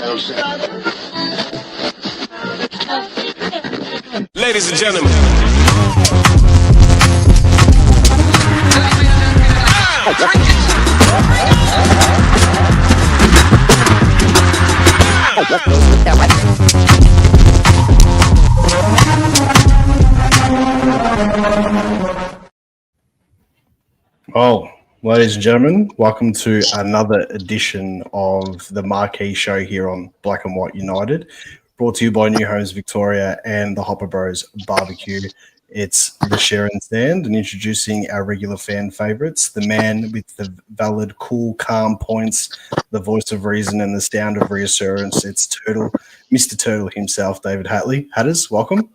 Ladies and gentlemen. Well, ladies and gentlemen, welcome to another edition of the Marquee Show here on Black and White United, brought to you by New Homes Victoria and the Hopper Bros Barbecue. It's the Sherrin stand, and introducing our regular fan favourites, the man with the valid, cool, calm points, the voice of reason and the sound of reassurance. It's Mr. Turtle himself, David Hatley. Hatterz, welcome.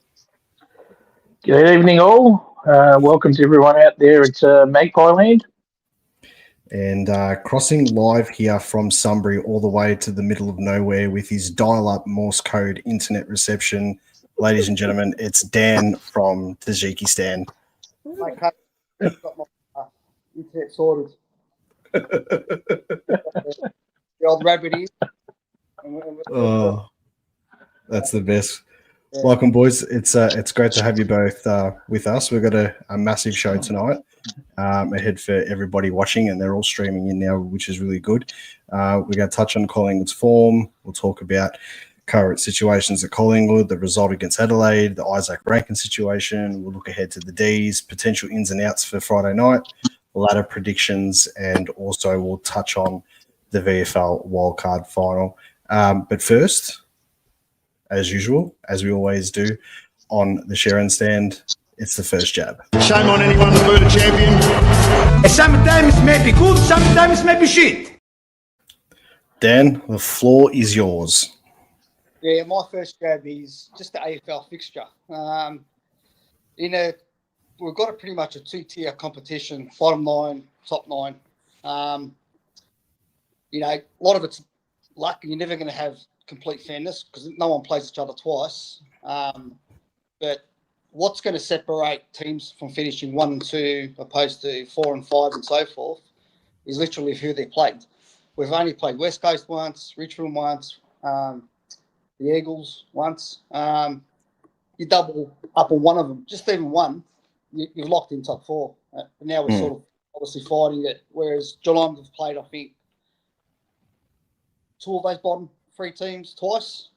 Good evening, all. Welcome to everyone out there at Magpie Land. And crossing live here from Sunbury all the way to the middle of nowhere with his dial-up Morse code internet reception. Ladies and gentlemen, it's Dan from Tajikistan. My cut got my internet sorted. The old rabbit is. Oh, that's the best. Yeah. Welcome, boys. It's great to have you both with us. We've got a massive show tonight ahead for everybody watching, and they're all streaming in now, which is really good. We're going to touch on Collingwood's form. We'll talk about current situations at Collingwood, the result against Adelaide, the Isaac Ranken situation. We'll look ahead to the Dees, potential ins and outs for Friday night, ladder predictions, and also we'll touch on the VFL wildcard final. But first, as usual, as we always do on the Sherrin stand, it's the first jab. Shame on anyone to boot a champion. Sometimes it may be good, sometimes it may be shit. Dan, the floor is yours. Yeah, my first jab is just the AFL fixture. We've got pretty much a two-tier competition, bottom 9, top 9. A lot of it's luck, and you're never going to have complete fairness because no one plays each other twice. But what's going to separate teams from finishing 1 and 2 opposed to 4 and 5 and so forth is literally who they played. We've only played West Coast once, Richmond once, the Eagles once. You double up on one of them, just even one, you've locked in top 4. But now we're sort of obviously fighting it, whereas Geelong have played, I think, 2 of those bottom 3 teams twice.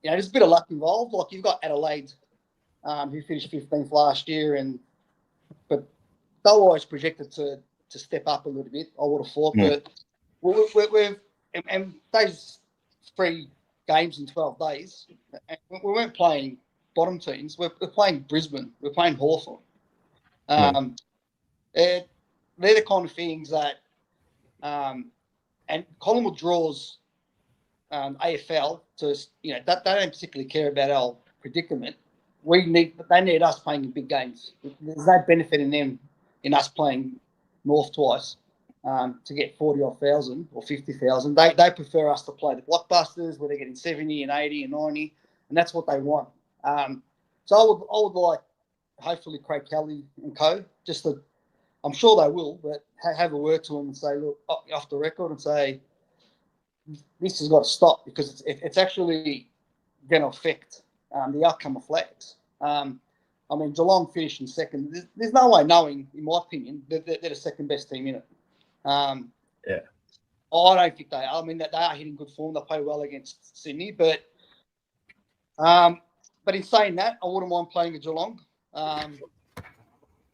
There's a bit of luck involved. Like, you've got Adelaide, who finished 15th last year, but they were always projected to step up a little bit, I would have thought. But we've those 3 games in 12 days, and we weren't playing bottom teams. We're playing Brisbane. We're playing Hawthorn. They're the kind of things that and Collingwood draws AFL to, they don't particularly care about our predicament. They need us playing in big games. There's no benefit in us playing North twice to get 40,000 or 50,000. They prefer us to play the blockbusters where they're getting 70 and 80 and 90, and that's what they want. So I would like, hopefully, Craig Kelly and co. I'm sure they will, but have a word to them and say, look, off the record, and say, this has got to stop because it's actually going to affect the outcome of flags. Geelong finished in second. There's no way knowing, in my opinion, they're the second best team in it. I don't think they are. They are hitting good form. They play well against Sydney, but in saying that, I wouldn't mind playing a Geelong.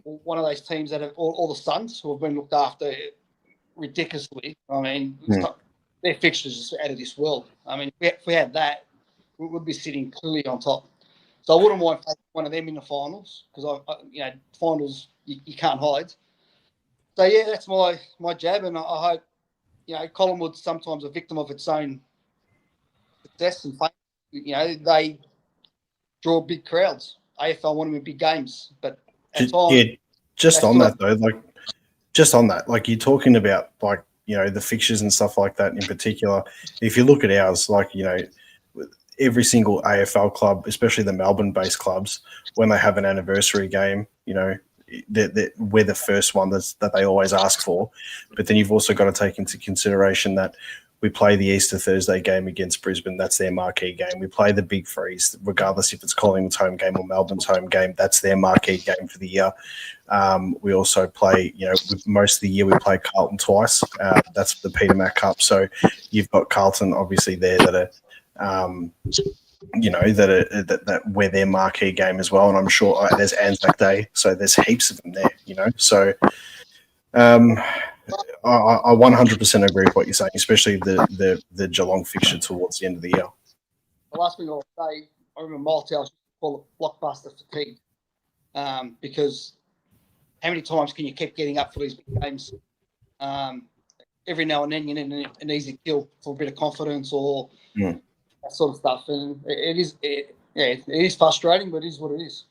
One of those teams that have all the Suns who have been looked after ridiculously. Their fixtures are out of this world. If we had that, we would be sitting clearly on top. So I wouldn't mind playing one of them in the finals because finals you can't hide. So yeah, that's my jab, and I hope Collingwood's sometimes a victim of its own success and fame. They draw big crowds. AFL want them in big games, but at times, just on that, you're talking about the fixtures and stuff like that in particular. If you look at ours, every single AFL club, especially the Melbourne-based clubs, when they have an anniversary game, we're the first one that they always ask for. But then you've also got to take into consideration that We play the Easter Thursday game against Brisbane. That's their marquee game. We play the Big Freeze, regardless if it's Collingwood's home game or Melbourne's home game. That's their marquee game for the year. We also play, most of the year we play Carlton twice. That's the Peter Mac Cup. So you've got Carlton obviously there that are, that we're their marquee game as well. And I'm sure there's Anzac Day. So there's heaps of them there, So I 100% agree with what you're saying, especially the Geelong fixture towards the end of the year. The last thing I'll say, I remember Maltel used to call it blockbuster fatigue, because how many times can you keep getting up for these big games? Every now and then you need an easy kill for a bit of confidence or that sort of stuff, and it is frustrating, but it is what it is.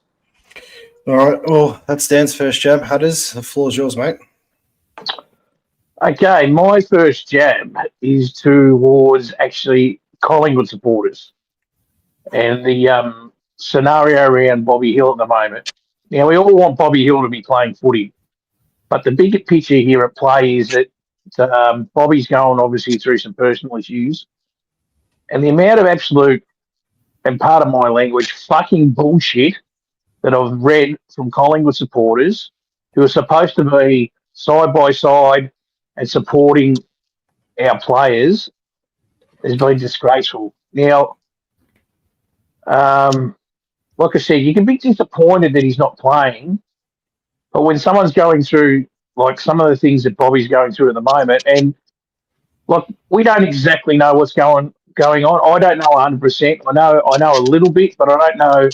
All right, well, that's Dan's first jab. Hatterz, the floor's yours, mate. Okay, my first jab is towards actually Collingwood supporters and the scenario around Bobby Hill at the moment. Now, we all want Bobby Hill to be playing footy, but the bigger picture here at play is that Bobby's going obviously through some personal issues, and the amount of absolute, and part of my language, fucking bullshit that I've read from Collingwood supporters who are supposed to be side by side and supporting our players has been disgraceful. Now, like I said, you can be disappointed that he's not playing, but when someone's going through like some of the things that Bobby's going through at the moment, and look, we don't exactly know what's going on. I don't know 100%. I know a little bit, but I don't know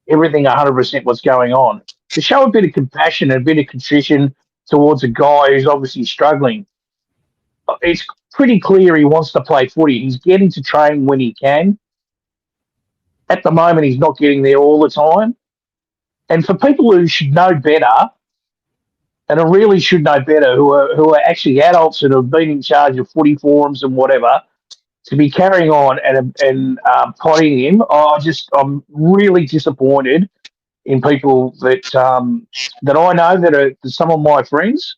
everything 100% what's going on. To show a bit of compassion and a bit of contrition towards a guy who's obviously struggling, it's pretty clear he wants to play footy. He's getting to train when he can. At the moment, he's not getting there all the time. And for people who should know better, and who really should know better, who are actually adults that have been in charge of footy forums and whatever, to be carrying on and potting him, I'm really disappointed in people that I know that are some of my friends.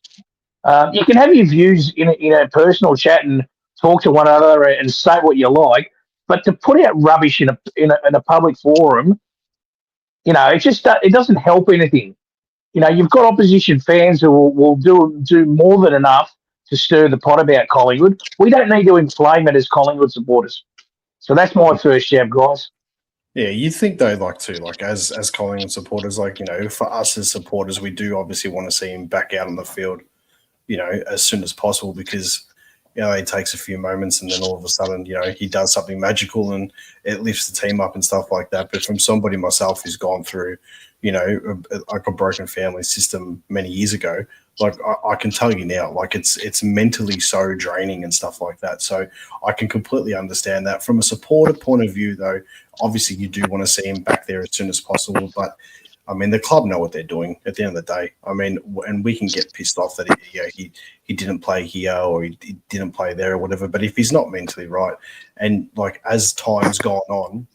You can have your views in a personal chat and talk to one another and say what you like, but to put out rubbish in a public forum, it doesn't help anything. You've got opposition fans who will do more than enough to stir the pot about Collingwood. We don't need to inflame it as Collingwood supporters. So that's my first jab, guys. Yeah, you think though, as Collingwood supporters, for us as supporters, we do obviously want to see him back out on the field, as soon as possible, because it takes a few moments and then all of a sudden, he does something magical and it lifts the team up and stuff like that. But from somebody myself who's gone through, like a broken family system many years ago, I can tell you now, it's mentally so draining and stuff like that. So I can completely understand that. From a supporter point of view, though, obviously you do want to see him back there as soon as possible. But I mean, the club know what they're doing at the end of the day. I mean, and we can get pissed off that he didn't play here or he didn't play there or whatever. But if he's not mentally right, and as time's gone on,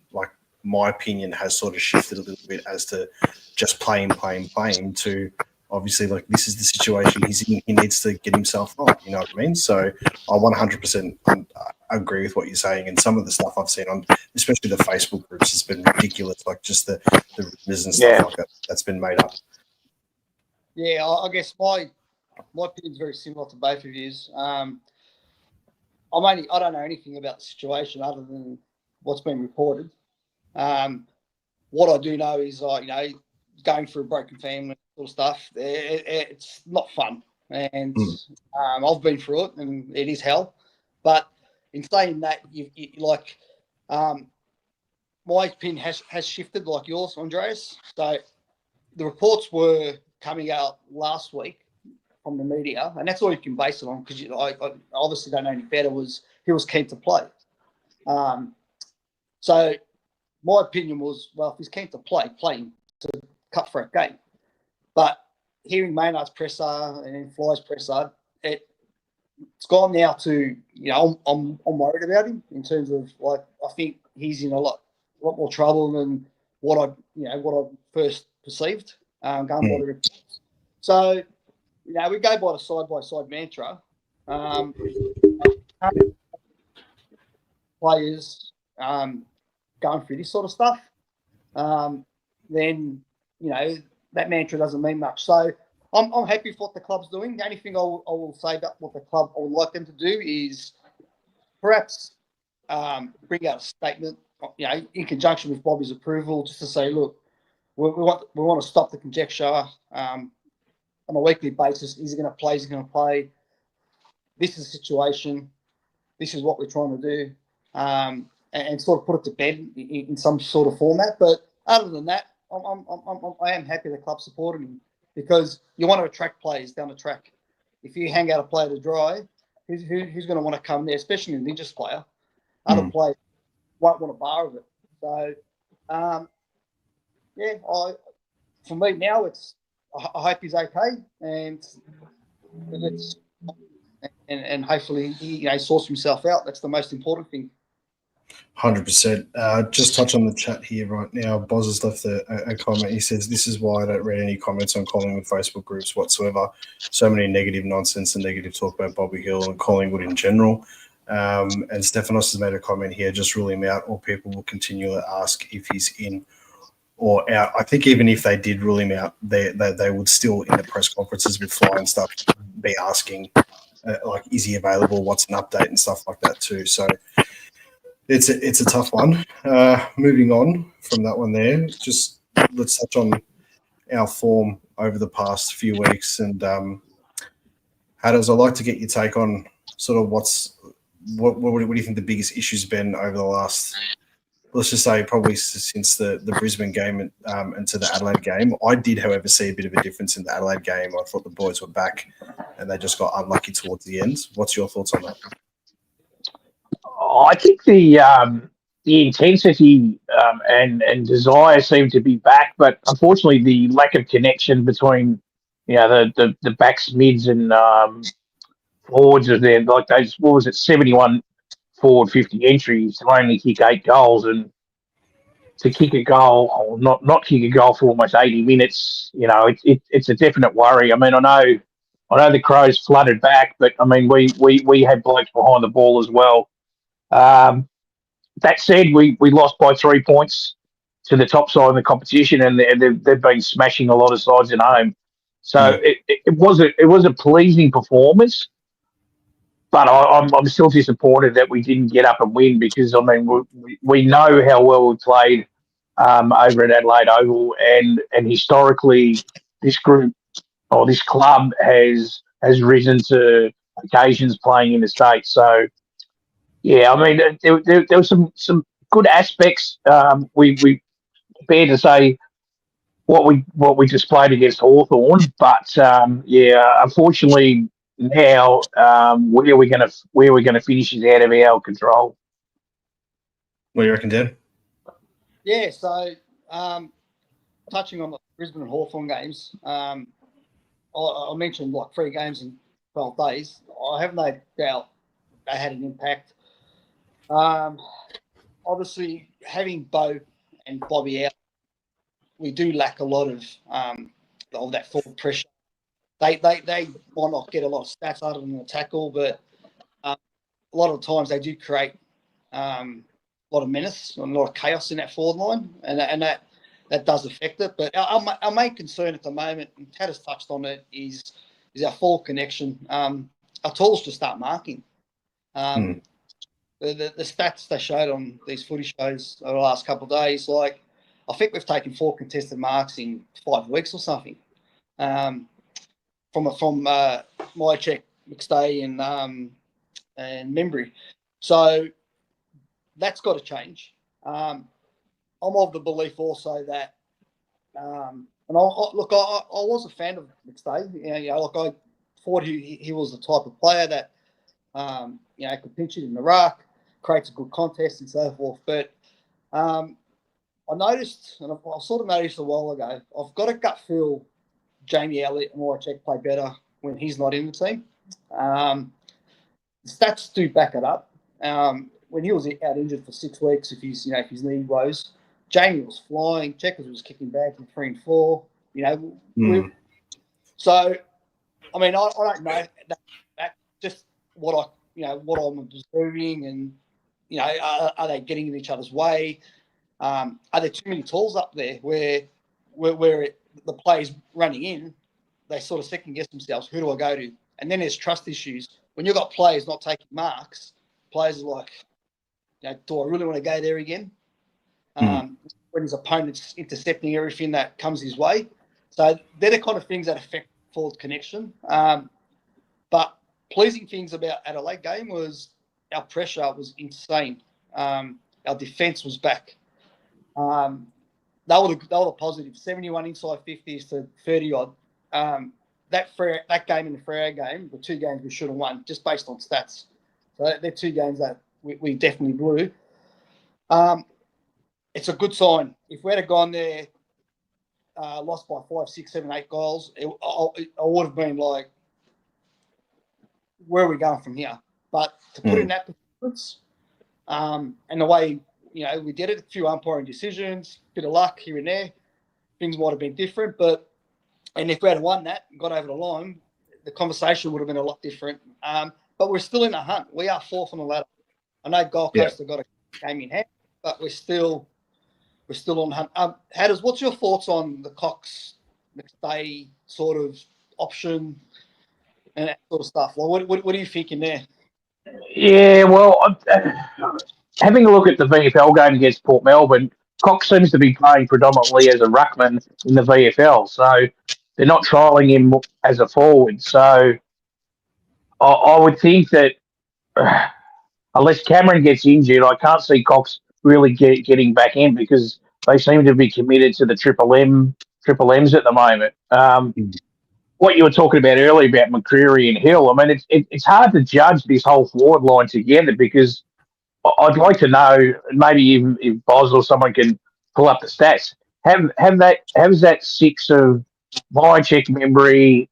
my opinion has sort of shifted a little bit as to just playing to obviously this is the situation he's in. He needs to get himself right. You know what I mean? So I 100% agree with what you're saying. And some of the stuff I've seen on, especially the Facebook groups, has been ridiculous. Just the rumors and stuff like that that's been made up. Yeah, I guess my opinion is very similar to both of yours. I don't know anything about the situation other than what's been reported. What I do know is, going through a broken family sort of stuff, it's not fun. And I've been through it, and it is hell. But in saying that, my opinion has shifted like yours, Andreas. So the reports were coming out last week from the media, and that's all you can base it on, because I obviously don't know any better, was he was keen to play. So my opinion was, well, if he's keen to play him to cut for a game. But hearing Maynard's presser and Fly's presser, it's gone now to, I'm worried about him in terms of, I think he's in a lot more trouble than what I first perceived, going by the reports. So, we go by the side-by-side mantra. players going through this sort of stuff, then, that mantra doesn't mean much. So I'm happy with what the club's doing. The only thing I will say about what the club I would like them to do is perhaps bring out a statement, in conjunction with Bobby's approval, just to say, look, we want to stop the conjecture on a weekly basis. Is he going to play? Is he going to play? This is the situation. This is what we're trying to do, and sort of put it to bed in some sort of format. But other than that, I am happy the club supported him, because you want to attract players down the track. If you hang out a player to dry, who's going to want to come there, especially an Indigenous player? Other players won't want a bar of it. So, for me now, I hope he's okay, and hopefully he sorts himself out. That's the most important thing. 100%. Just touch on the chat here right now. Boz has left a comment. He says, "This is why I don't read any comments on Collingwood Facebook groups whatsoever. So many negative nonsense and negative talk about Bobby Hill and Collingwood in general." And Stephanos has made a comment here: "Just rule him out, or people will continue to ask if he's in or out." I think even if they did rule him out, they would still, in the press conferences with Fly and stuff, be asking, is he available? What's an update and stuff like that too. So it's a tough one. Moving on from that one there, just let's touch on our form over the past few weeks. And Hatterz, I'd like to get your take on sort of what do you think the biggest issue's been over the last, let's just say, probably since the Brisbane game and to the Adelaide game. I did, however, see a bit of a difference in the Adelaide game. I thought the boys were back and they just got unlucky towards the end. What's your thoughts on that? I think the intensity and desire seem to be back, but unfortunately the lack of connection between the backs, mids, and forwards of there, like those, what was it, 71 forward, 50 entries to only kick 8 goals, and to kick a goal or not kick a goal for almost 80 minutes, it's a definite worry. I mean, I know the Crows flooded back, but I mean we had blokes behind the ball as well. That said, we lost by 3 points to the top side of the competition, and they've been smashing a lot of sides at home. So it was a pleasing performance, but I'm still disappointed that we didn't get up and win, because I mean we know how well we played over at Adelaide Oval, and historically this group or this club has risen to occasions playing in the States. So yeah, I mean there were some good aspects. We fair to say what we displayed against Hawthorn, but unfortunately now where we're going to finish is out of our control. What do you reckon, Dan? Yeah, so touching on the Brisbane and Hawthorn games, I mentioned 3 games in 12 days. I have no doubt they had an impact. Obviously, having Bo and Bobby out, we do lack a lot of that forward pressure. They might not get a lot of stats other than the tackle, but a lot of times they do create a lot of menace and a lot of chaos in that forward line, and that does affect it. But our main concern at the moment, and Hatterz touched on it, is our forward connection. Our tools to start marking. The stats they showed on these footy shows over the last couple of days, I think we've taken 4 contested marks in 5 weeks or something. From Mycheck, McStay, and Membry. So that's got to change. I'm of the belief also that, and I was a fan of McStay. I thought he was the type of player that could pinch it in the ruck, creates a good contest and so forth. But I noticed, and I sort of noticed a while ago, I've got a gut feel Jamie Elliott and Mycheck play better when he's not in the team. The stats do back it up. When he was out injured for 6 weeks, if his knee rose, Jamie was flying. Checkers was kicking back in 3 and 4. So, I mean, I don't know that just what I'm observing, and You know, are they getting in each other's way? Are there too many tools up there where the players running in, they sort of second guess themselves, who do I go to? And then there's trust issues. When you've got players not taking marks, players are like, you know, do I really want to go there again? When his opponent's intercepting everything that comes his way. So they're the kind of things that affect forward connection. But pleasing things about Adelaide game was our pressure was insane. Our defence was back. They were the positive. 71 inside 50s to 30 odd. That game and the Freo game were 2 games we should have won just based on stats. So they're 2 games that we definitely blew. It's a good sign. If we had gone there, lost by 5, 6, 7, 8 goals, I would have been like, where are we going from here? But to put in that performance, and the way, you know, we did it, a few umpiring decisions, bit of luck here and there, things might have been different. And if we had won that and got over the line, the conversation would have been a lot different. But we're still in the hunt. We are 4th on the ladder. I know Gold Coast have got a game in hand, but we're still on the hunt. Hatterz, what's your thoughts on the Cox McStay sort of option and that sort of stuff? Well, what are you thinking there? Yeah, well, having a look at the VFL game against Port Melbourne, Cox seems to be playing predominantly as a ruckman in the VFL, so they're not trialling him as a forward. So I would think that unless Cameron gets injured, I can't see Cox really getting back in because they seem to be committed to the Triple M's at the moment. What you were talking about earlier about McCreery and Hill, I mean, it's hard to judge this whole forward line together because I'd like to know, maybe even if Boz or someone can pull up the stats, has that 6 of Viacek, Membry,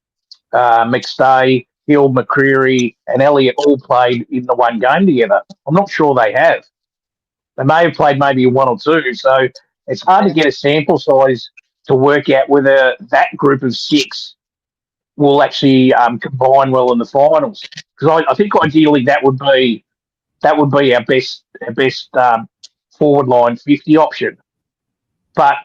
McStay, Hill, McCreery, and Elliott all played in the one game together? I'm not sure they have. They may have played maybe 1 or 2, so it's hard to get a sample size to work out whether that group of 6 will actually combine well in the finals. Because I think ideally that would be our best forward line 50 option. But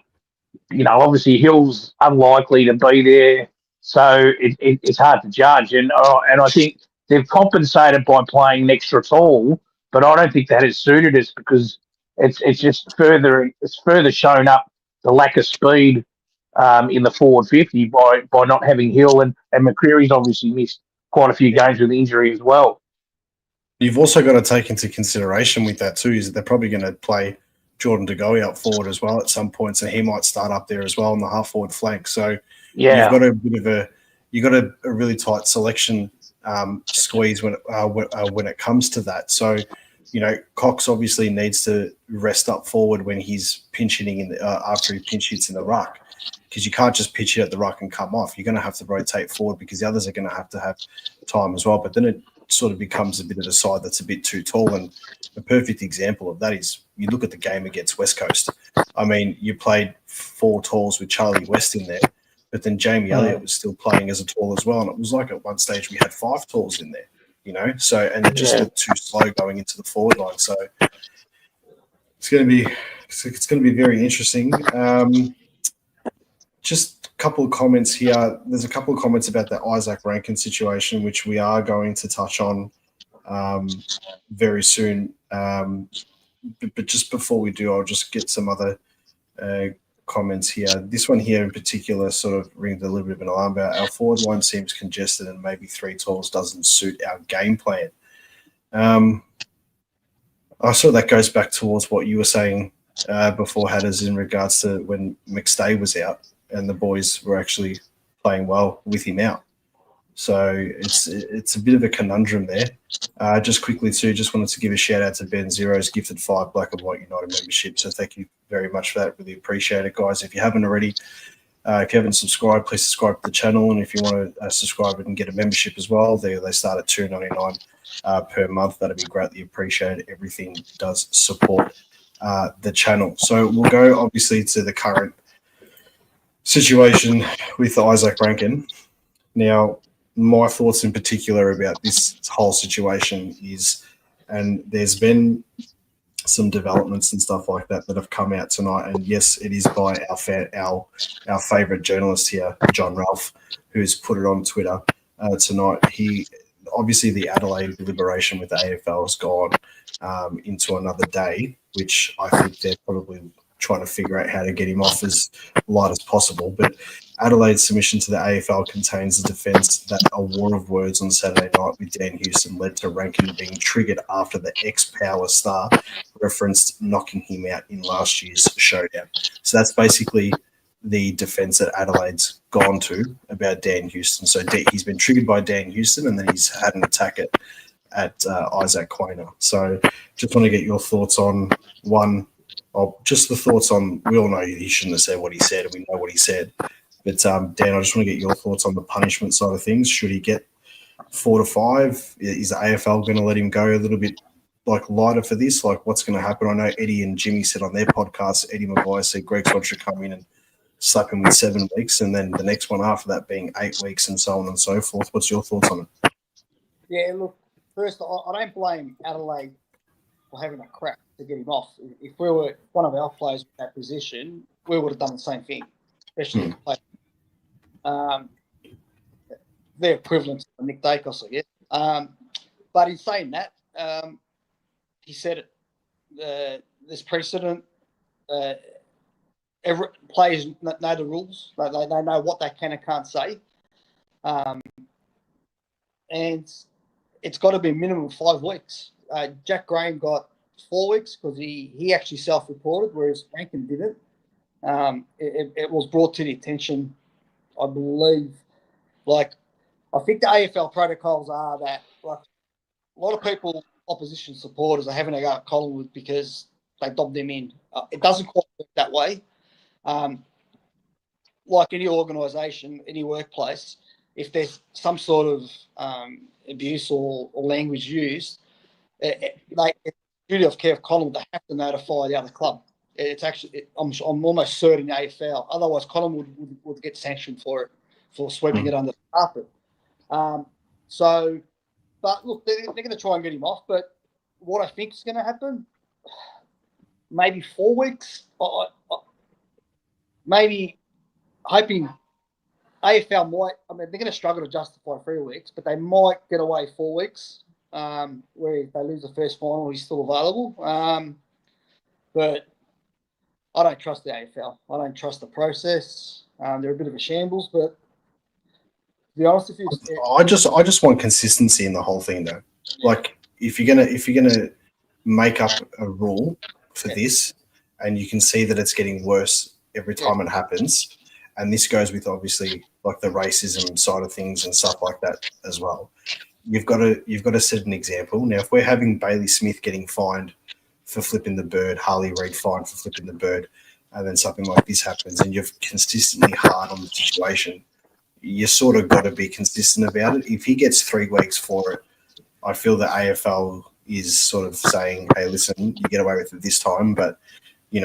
you know, obviously Hill's unlikely to be there, so it's hard to judge. And I think they've compensated by playing an extra tall, but I don't think that has suited us because it's just further shown up the lack of speed in the forward 50 by not having Hill, and McCreery's obviously missed quite a few games with injury as well. You've also got to take into consideration with that too is that they're probably going to play Jordan De Goey up forward as well at some points, and he might start up there as well on the half forward flank. So you've got a really tight selection squeeze when it comes to that. So you know, Cox obviously needs to rest up forward when he's pinch hitting in after he pinch hits in the ruck, because you can't just pitch it at the ruck and come off. You're going to have to rotate forward because the others are going to have time as well. But then it sort of becomes a bit of a side that's a bit too tall. And a perfect example of that is you look at the game against West Coast. I mean, you played 4 talls with Charlie West in there, but then Jamie Elliott was still playing as a tall as well. And it was like at one stage we had 5 talls in there, you know. So, and it just looked too slow going into the forward line. So it's going to be very interesting. Just a couple of comments here. There's a couple of comments about the Isaac Ranken situation, which we are going to touch on very soon. But just before we do, I'll just get some other comments here. This one here in particular sort of rings a little bit of an alarm bell. Our forward line seems congested and maybe 3 talls doesn't suit our game plan. I saw that goes back towards what you were saying before, Hatterz, in regards to when McStay was out and the boys were actually playing well with him out. So it's a bit of a conundrum there. Just quickly too, just wanted to give a shout out to Ben Zero's gifted 5 Black and White United membership. So thank you very much for that. Really appreciate it, guys. If you haven't already, if you haven't subscribed, please subscribe to the channel. And if you want to subscribe and get a membership as well, they start at $2.99 per month. That'd be greatly appreciated. Everything does support the channel. So we'll go obviously to the current situation with Isaac Ranken. Now, my thoughts in particular about this whole situation is, and there's been some developments and stuff like that have come out tonight. And yes, it is by our favourite journalist here, John Ralph, who's put it on Twitter tonight. He obviously the Adelaide deliberation with the AFL has gone into another day, which I think they're probably trying to figure out how to get him off as light as possible. But Adelaide's submission to the AFL contains the defence that a war of words on Saturday night with Dan Houston led to Ranken being triggered after the ex-Power star referenced knocking him out in last year's showdown. So that's basically the defence that Adelaide's gone to about Dan Houston. So he's been triggered by Dan Houston, and then he's had an attack at Isaac Quainer. So just want to get your thoughts on just the thoughts on, we all know he shouldn't have said what he said, and we know what he said. But Dan, I just want to get your thoughts on the punishment side of things. Should he get 4 to 5? Is the AFL going to let him go a little bit lighter for this? Like, what's going to happen? I know Eddie and Jimmy said on their podcast, Eddie Maguire said Greg Swan should come in and slap him with 7 weeks, and then the next one after that being 8 weeks, and so on and so forth. What's your thoughts on it? Yeah, look, first, I don't blame Adelaide for having a crack to get him off. If we were one of our players in that position, we would have done the same thing, especially the they're equivalent to Nick Dacos, I guess. But in saying that, he said it. There's precedent. Every players know the rules. They know what they can and can't say. And it's got to be a minimum of 5 weeks. Jack Graham got 4 weeks because he actually self-reported, whereas Ranken didn't. It was brought to the attention, I believe. I think the AFL protocols are that a lot of people, opposition supporters, are having a go at Collingwood because they dobbed them in. It doesn't quite work that way. Like any organisation, any workplace, if there's some sort of abuse or language used, it's duty of care of Collingwood to have to notify the other club. It's actually, I'm almost certain the AFL. Otherwise, Collingwood would get sanctioned for it, for sweeping it under the carpet. But look, they're going to try and get him off. But what I think is going to happen, maybe 4 weeks. Maybe hoping AFL might. I mean, they're going to struggle to justify 3 weeks, but they might get away 4 weeks. Where if they lose the first final, he's still available. But I don't trust the AFL. I don't trust the process. They're a bit of a shambles, but to be honest with you, I just want consistency in the whole thing, though. Like, if you're gonna make up a rule for this, and you can see that it's getting worse every time it happens, and this goes with obviously like the racism side of things and stuff like that as well. You've got to set an example. Now, if we're having Bailey Smith getting fined for flipping the bird, Harley Reid fined for flipping the bird, and then something like this happens, and you're consistently hard on the situation, you sort of got to be consistent about it. If he gets 3 weeks for it, I feel the AFL is sort of saying, "Hey, listen, you get away with it this time, but we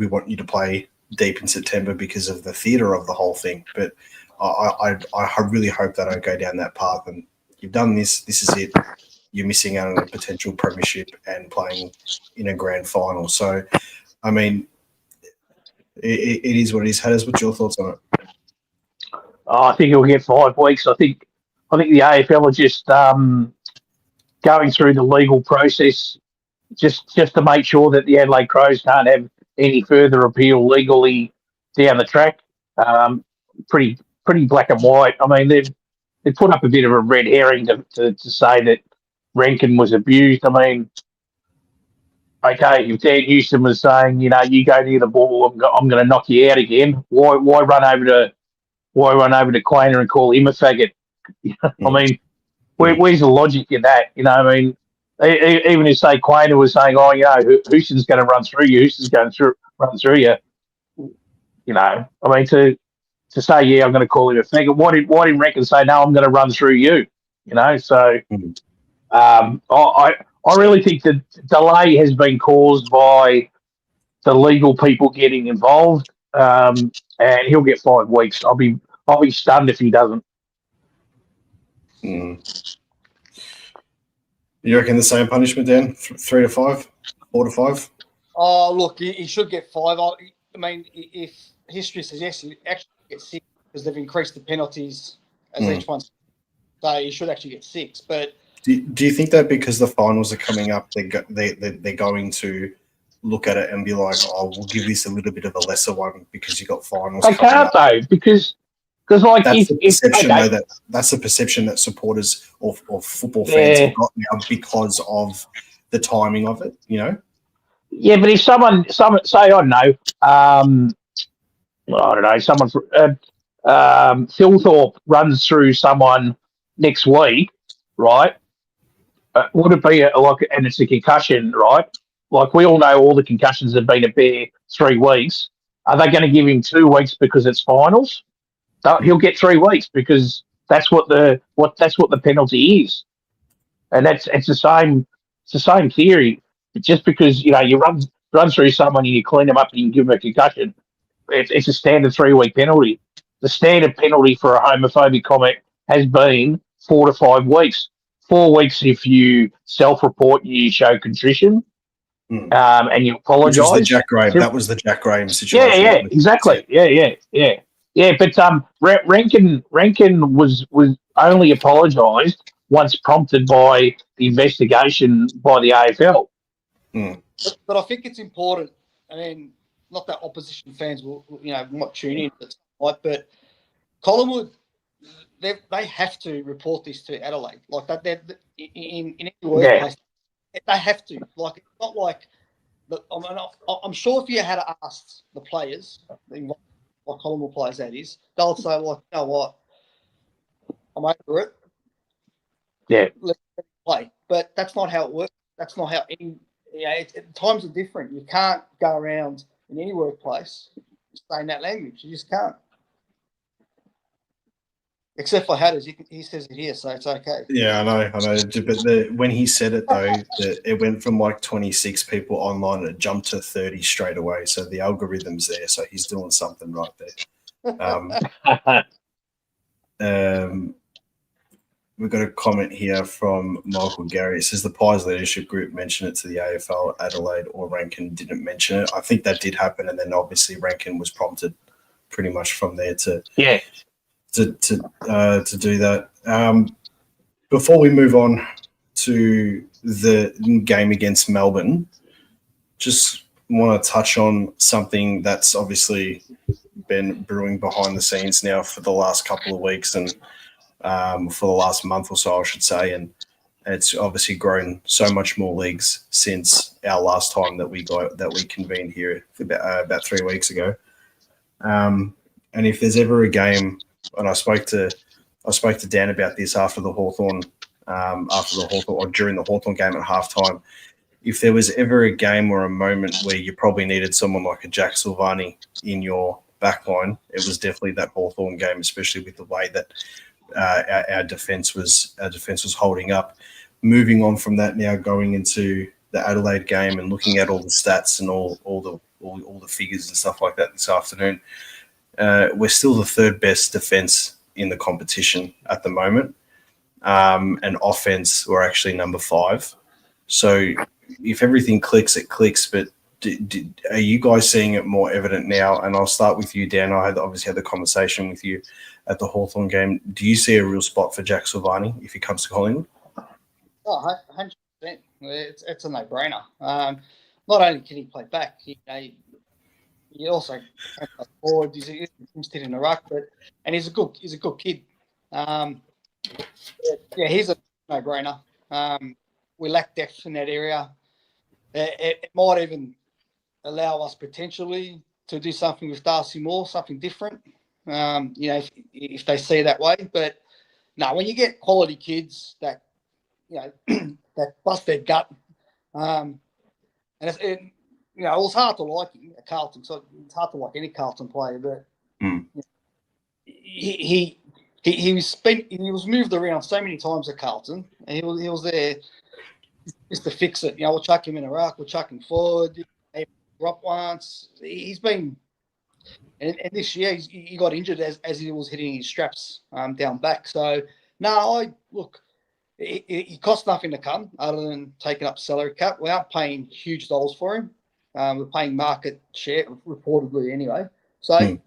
want you to play deep in September because of the theatre of the whole thing." But I really hope they don't go down that path. And you've done this. This is it. You're missing out on a potential premiership and playing in a grand final. So, I mean, it is what it is. Hatterz, what's your thoughts on it? I think he'll get 5 weeks. I think the AFL are just going through the legal process just to make sure that the Adelaide Crows can't have any further appeal legally down the track. Pretty black and white. I mean, they've put up a bit of a red herring to say that Ranken was abused. I mean, okay, if Dan Houston was saying, you go near the ball, I'm going to knock you out again. Why run over to Quainer and call him a faggot? I mean, where's the logic in that? I mean, even if say Quainer was saying, Houston's going to run through you, Houston's going to run through you. I mean, to say, yeah, I'm going to call him a faggot. Why didn't Ranken say, no, I'm going to run through you? So I really think the delay has been caused by the legal people getting involved, and he'll get 5 weeks. I'll be stunned if he doesn't. You reckon the same punishment, Dan? 3 to 5, 4 to 5? Oh, look, he should get 5. I mean, if history suggests he actually gets 6 because they've increased the penalties as each one, so he should actually get 6. But do you think that because the finals are coming up, they're going to look at it and be like, "Oh, we'll give this a little bit of a lesser one because you got finals"? They can't though, because like that's the perception, okay. That's the perception that supporters or football fans have got now because of the timing of it. You know. Yeah, but if someone say I don't know, I don't know, someone Philthorpe runs through someone next week, right? Would it be and it's a concussion, right? Like we all know, all the concussions have been a bare 3 weeks. Are they going to give him 2 weeks because it's finals? He'll get 3 weeks because that's what the penalty is, and it's the same. It's the same theory. Just because you run through someone and you clean them up and you give them a concussion, it's a standard 3-week penalty. The standard penalty for a homophobic comment has been 4 to 5 weeks. 4 weeks if you self-report, you show contrition, and you apologise. Which was the Jack Graham. That was the Jack Graham situation. Yeah, exactly. Yeah. But Ranken was only apologised once prompted by the investigation by the AFL. But I think it's important. I mean, not that opposition fans will not tune in, but Collingwood, they have to report this to Adelaide. Like that, they're in any workplace, they have to. Like it's not like. I'm sure if you had asked the players, like Collingwood players, that is, they'll say, like, you know what, I'm over it. Yeah. Let's play. But that's not how it works. That's not how times are different. You can't go around in any workplace saying that language. You just can't. Except for Hatterz, he says it here, so it's okay. Yeah, I know. But when he said it, though, it went from like 26 people online and it jumped to 30 straight away. So the algorithm's there. So he's doing something right there. We've got a comment here from Michael Gary. It says the Pies leadership group mentioned it to the AFL, Adelaide, or Ranken didn't mention it. I think that did happen. And then obviously Ranken was prompted pretty much from there to do that. Before we move on to the game against Melbourne, just want to touch on something that's obviously been brewing behind the scenes now for the last couple of weeks and for the last month or so, I should say, and it's obviously grown so much more leagues since our last time that we convened here about 3 weeks ago. And if there's ever a game, and I spoke to Dan about this after the Hawthorn or during the Hawthorn game at halftime. If there was ever a game or a moment where you probably needed someone like a Jack Silvani in your backline, it was definitely that Hawthorn game, especially with the way that our defense was holding up. Moving on from that, now going into the Adelaide game and looking at all the stats and all the figures and stuff like that this afternoon. We're still the third best defense in the competition at the moment. And offense, we're actually number 5. So if everything clicks, it clicks. But are you guys seeing it more evident now? And I'll start with you, Dan. I obviously had the conversation with you at the Hawthorn game. Do you see a real spot for Jack Silvani if he comes to Collingwood? Oh, 100%. It's a no-brainer. Not only can he play back, he also can play forward. He's interested in the ruck, and he's a good kid. He's a no-brainer. We lack depth in that area. It might even allow us potentially to do something with Darcy Moore, something different. If they see it that way. But no, when you get quality kids that that bust their gut, and it was hard to like at Carlton. So it's hard to like any Carlton player, but he was moved around so many times at Carlton, and he was there just to fix it. We'll chuck him in a ruck, we'll chuck him forward. Drop once. He's been, and this year he got injured as he was hitting his straps down back. So no, It costs nothing to come other than taking up salary cap. We aren't paying huge dollars for him. We're paying market share, reportedly anyway. So if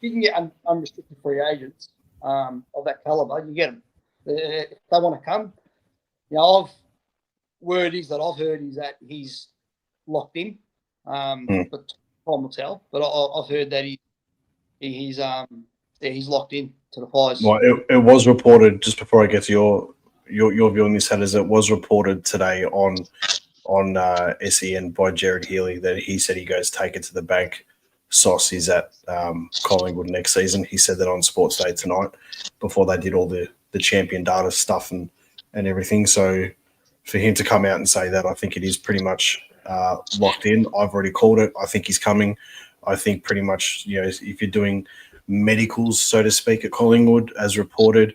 you can get unrestricted free agents of that caliber, you get them. If they want to come, word is that I've heard is that he's locked in, but time will tell. But I've heard that he's locked in to the Pies. Well, it was reported, just before I get to your view on this, Hatterz, it was reported today on SEN by Jared Healy that he said he goes take it to the bank. Sauce is at Collingwood next season. He said that on Sports Day tonight before they did all the champion data stuff and everything. So for him to come out and say that, I think it is pretty much locked in. I've already called it. I think he's coming. I think pretty much, if you're doing medicals, so to speak, at Collingwood, as reported,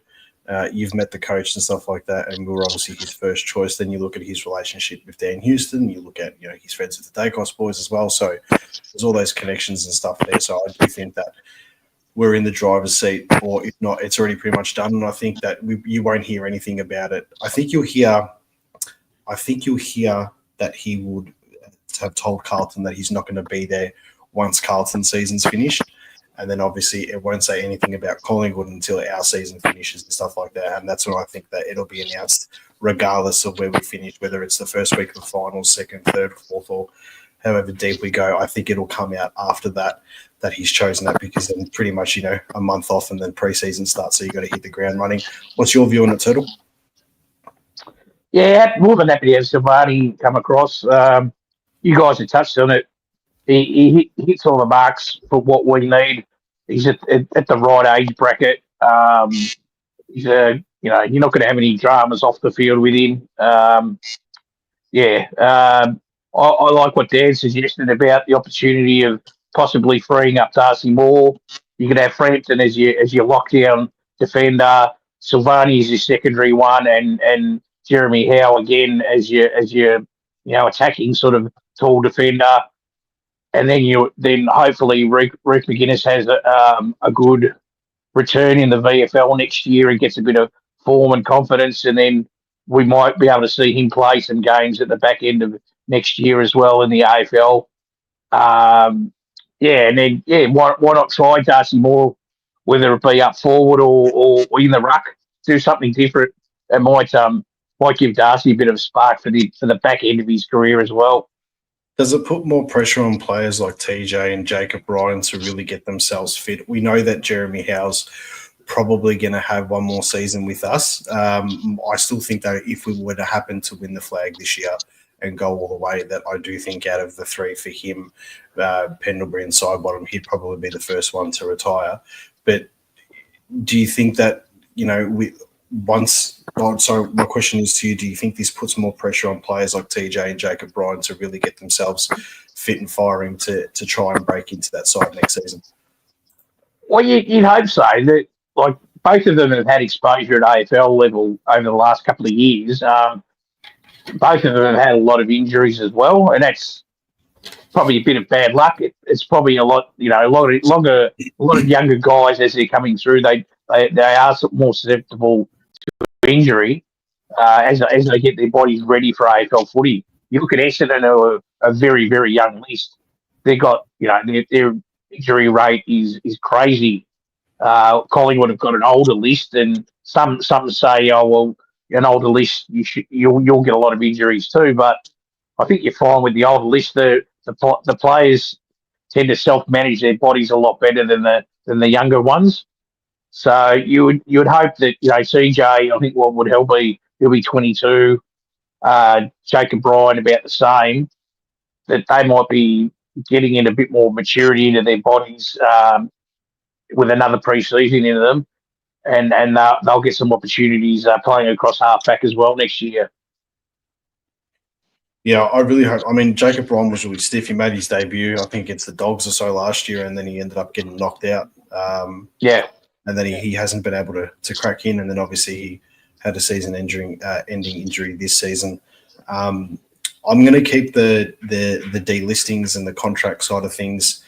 you've met the coach and stuff like that, and we were obviously his first choice. Then you look at his relationship with Dan Houston. You look at, he's friends with the Dacos boys as well. So there's all those connections and stuff there. So I do think that we're in the driver's seat, or if not, it's already pretty much done. And I think that you won't hear anything about it. I think you'll hear that he would have told Carlton that he's not going to be there once Carlton season's finished. And then obviously it won't say anything about Collingwood until our season finishes and stuff like that. And that's when I think that it'll be announced regardless of where we finish, whether it's the first week of the finals, second, third, fourth, or however deep we go. I think it'll come out after that he's chosen that, because then pretty much, a month off and then pre-season starts. So you got to hit the ground running. What's your view on it, Turtle? Yeah, more than happy to have Silvani come across. You guys have touched on it. He hits all the marks for what we need. He's at the right age bracket. He's you're not going to have any dramas off the field with him. I like what Dan suggested about the opportunity of possibly freeing up Darcy Moore. You could have Frampton as your lockdown defender. Silvani is your secondary one, and Jeremy Howe again as your attacking sort of tall defender. And then hopefully Rick McGuinness has a good return in the VFL next year and gets a bit of form and confidence, and then we might be able to see him play some games at the back end of next year as well in the AFL. Why not try Darcy Moore, whether it be up forward or in the ruck, do something different. It might give Darcy a bit of a spark for the back end of his career as well. Does it put more pressure on players like TJ and Jacob Ryan to really get themselves fit? We know that Jeremy Howe's probably going to have one more season with us. I still think that if we were to happen to win the flag this year and go all the way, that I do think out of the three for him, Pendlebury and Sidebottom, he'd probably be the first one to retire. But do you think that, so my question is to you, do you think this puts more pressure on players like TJ and Jacob Ryan to really get themselves fit and firing to try and break into that side next season? Well, you'd hope so. That, like, both of them have had exposure at AFL level over the last couple of years. Both of them have had a lot of injuries as well, and that's probably a bit of bad luck. It's probably a lot of younger guys as they're coming through. They are more susceptible to injury as they get their bodies ready for AFL footy. You look at Essendon, who are a very, very young list. They've got, their injury rate is crazy. Collingwood have got an older list, and some say, oh well, an older list you'll get a lot of injuries too. But I think you're fine with the older list. The players tend to self-manage their bodies a lot better than the younger ones. So you would hope that CJ, I think what would help he'll be 22. Jacob Bryan about the same. That they might be getting in a bit more maturity into their bodies with another pre-season into them, and they'll get some opportunities playing across halfback as well next year. Yeah, I really hope. I mean, Jacob Bryan was really stiff. He made his debut, I think, against the Dogs or so last year, and then he ended up getting knocked out. And then he hasn't been able to crack in, and then obviously he had a season-ending injury this season. I'm going to keep the delistings and the contract side of things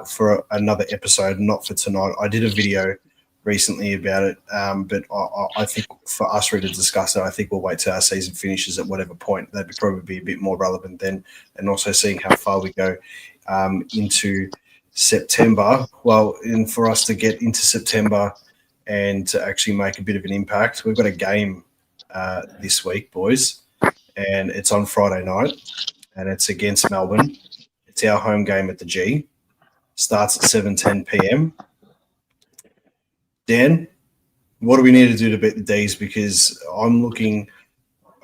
for another episode, not for tonight. I did a video recently about it. But I think for us really to discuss it, I think we'll wait till our season finishes at whatever point. That'd probably be a bit more relevant then, and also seeing how far we go into September. Well, and for us to get into September and to actually make a bit of an impact, we've got a game this week, boys, and it's on Friday night, and it's against Melbourne. It's our home game at the G. Starts at 7:10 p.m. Dan, what do we need to do to beat the Dees? Because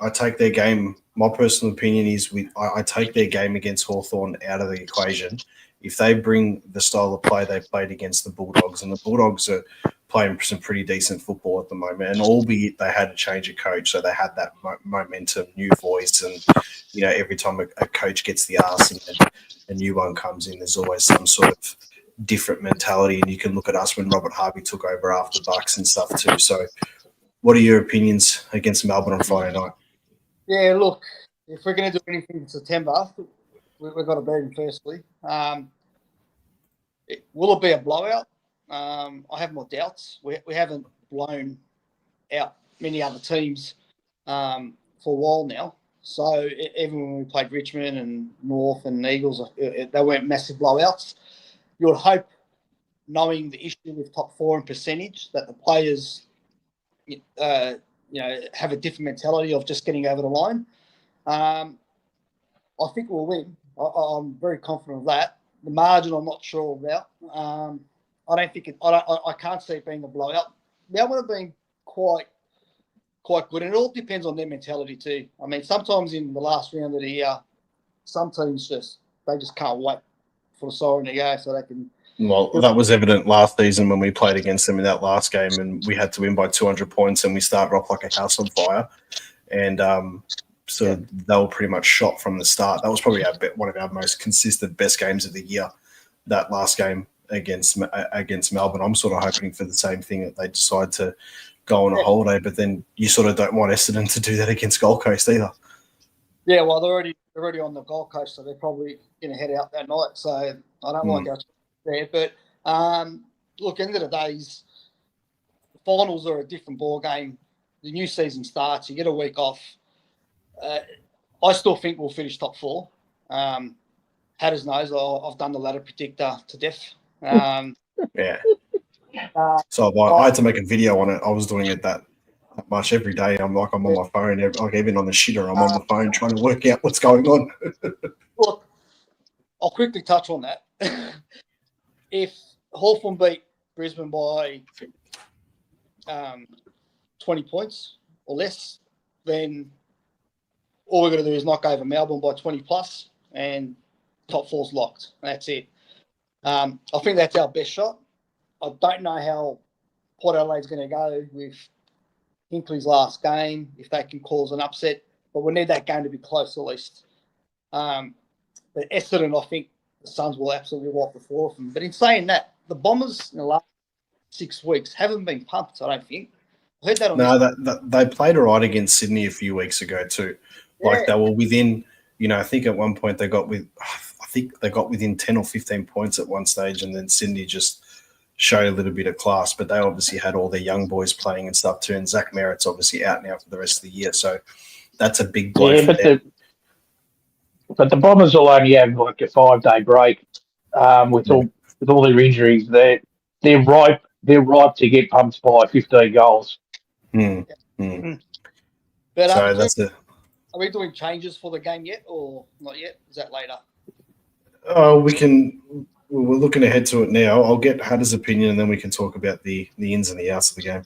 I take their game. My personal opinion is I take their game against Hawthorn out of the equation. If they bring the style of play they played against the Bulldogs, and the Bulldogs are playing some pretty decent football at the moment, and albeit they had to change a coach, so they had that momentum, new voice, and every time a coach gets the arse and a new one comes in, there's always some sort of different mentality, and you can look at us when Robert Harvey took over after Bucks and stuff too. So what are your opinions against Melbourne on Friday night? Yeah, look, if we're going to do anything in September, we've got to beat them firstly. Will it be a blowout? I have my doubts. We haven't blown out many other teams for a while now. So even when we played Richmond and North and Eagles, they weren't massive blowouts. You would hope, knowing the issue with top four and percentage, that the players, have a different mentality of just getting over the line. I think we'll win. I'm very confident of that. The margin, I'm not sure about. I don't think I can't see it being a blowout. Melbourne have been quite good, and it all depends on their mentality too. I mean, sometimes in the last round of the year, some teams just can't wait for the siren to go so they can. Well, that was evident last season when we played against them in that last game, and we had to win by 200 points, and we started off like a house on fire, and they were pretty much shot from the start. That was probably one of our most consistent, best games of the year. That last game against Melbourne, I'm sort of hoping for the same thing, that they decide to go on a holiday, but then you sort of don't want Essendon to do that against Gold Coast either. Yeah, well, they're already on the Gold Coast, so they're probably going to head out that night. So I don't like our there. But look, end of the days, the finals are a different ball game. The new season starts. You get a week off. I still think we'll finish top four. Hatterz knows I've done the ladder predictor to death. Yeah. So I had to make a video on it. I was doing it that much every day. I'm on my phone. Like even on the shitter, I'm on the phone trying to work out what's going on. Look, I'll quickly touch on that. If Hawthorn beat Brisbane by 20 points or less, then all we're going to do is knock over Melbourne by 20 plus, and top four's locked. That's it. I think that's our best shot. I don't know how Port Adelaide's going to go with Hinkley's last game, if they can cause an upset, but we need that game to be close at least. But Essendon, I think the Suns will absolutely wipe the floor off them. But in saying that, the Bombers in the last 6 weeks haven't been pumped, I don't think. I heard that on they played all right against Sydney a few weeks ago too. Like they were within, I think at one point they got within 10 or 15 points at one stage, and then Sydney just showed a little bit of class, but they obviously had all their young boys playing and stuff too, and Zach Merritt's obviously out now for the rest of the year, so that's a big blow for them. But the Bombers will only have like a 5-day break with all their injuries. They're ripe to get pumped by 15 goals. But So are we doing changes for the game yet, or not yet? Is that later? We're looking ahead to it now. I'll get Hatter's opinion, and then we can talk about the ins and the outs of the game.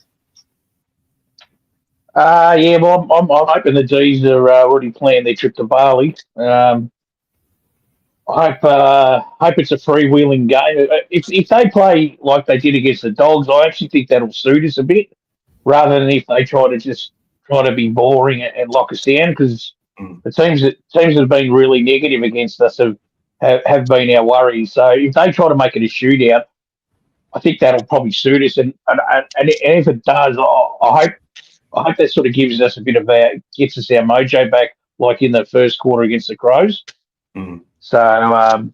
Well, I'm hoping the Dees are already planning their trip to Bali. I hope it's a freewheeling game. If they play like they did against the Dogs, I actually think that'll suit us a bit, rather than if they try to be boring and lock us down, because the teams that have been really negative against us have been our worries. So if they try to make it a shootout, I think that'll probably suit us. And if it does, I hope that sort of gives us gets us our mojo back, like in the first quarter against the Crows. Mm. So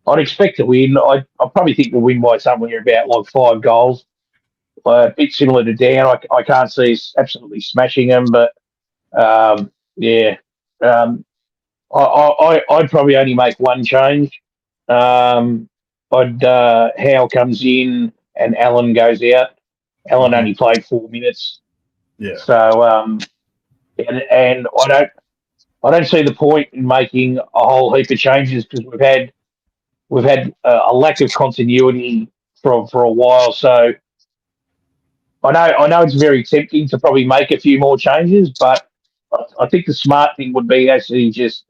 I'd expect to win. I probably think we'll win by somewhere about like 5 goals. A bit similar to Dan. I can't see us absolutely smashing them, but yeah. I'd probably only make one change. Howe comes in and Allen goes out. Allen only played 4 minutes, Yeah. so and I don't see the point in making a whole heap of changes because we've had a lack of continuity for a while. So I know it's very tempting to probably make a few more changes, but I think the smart thing would be actually just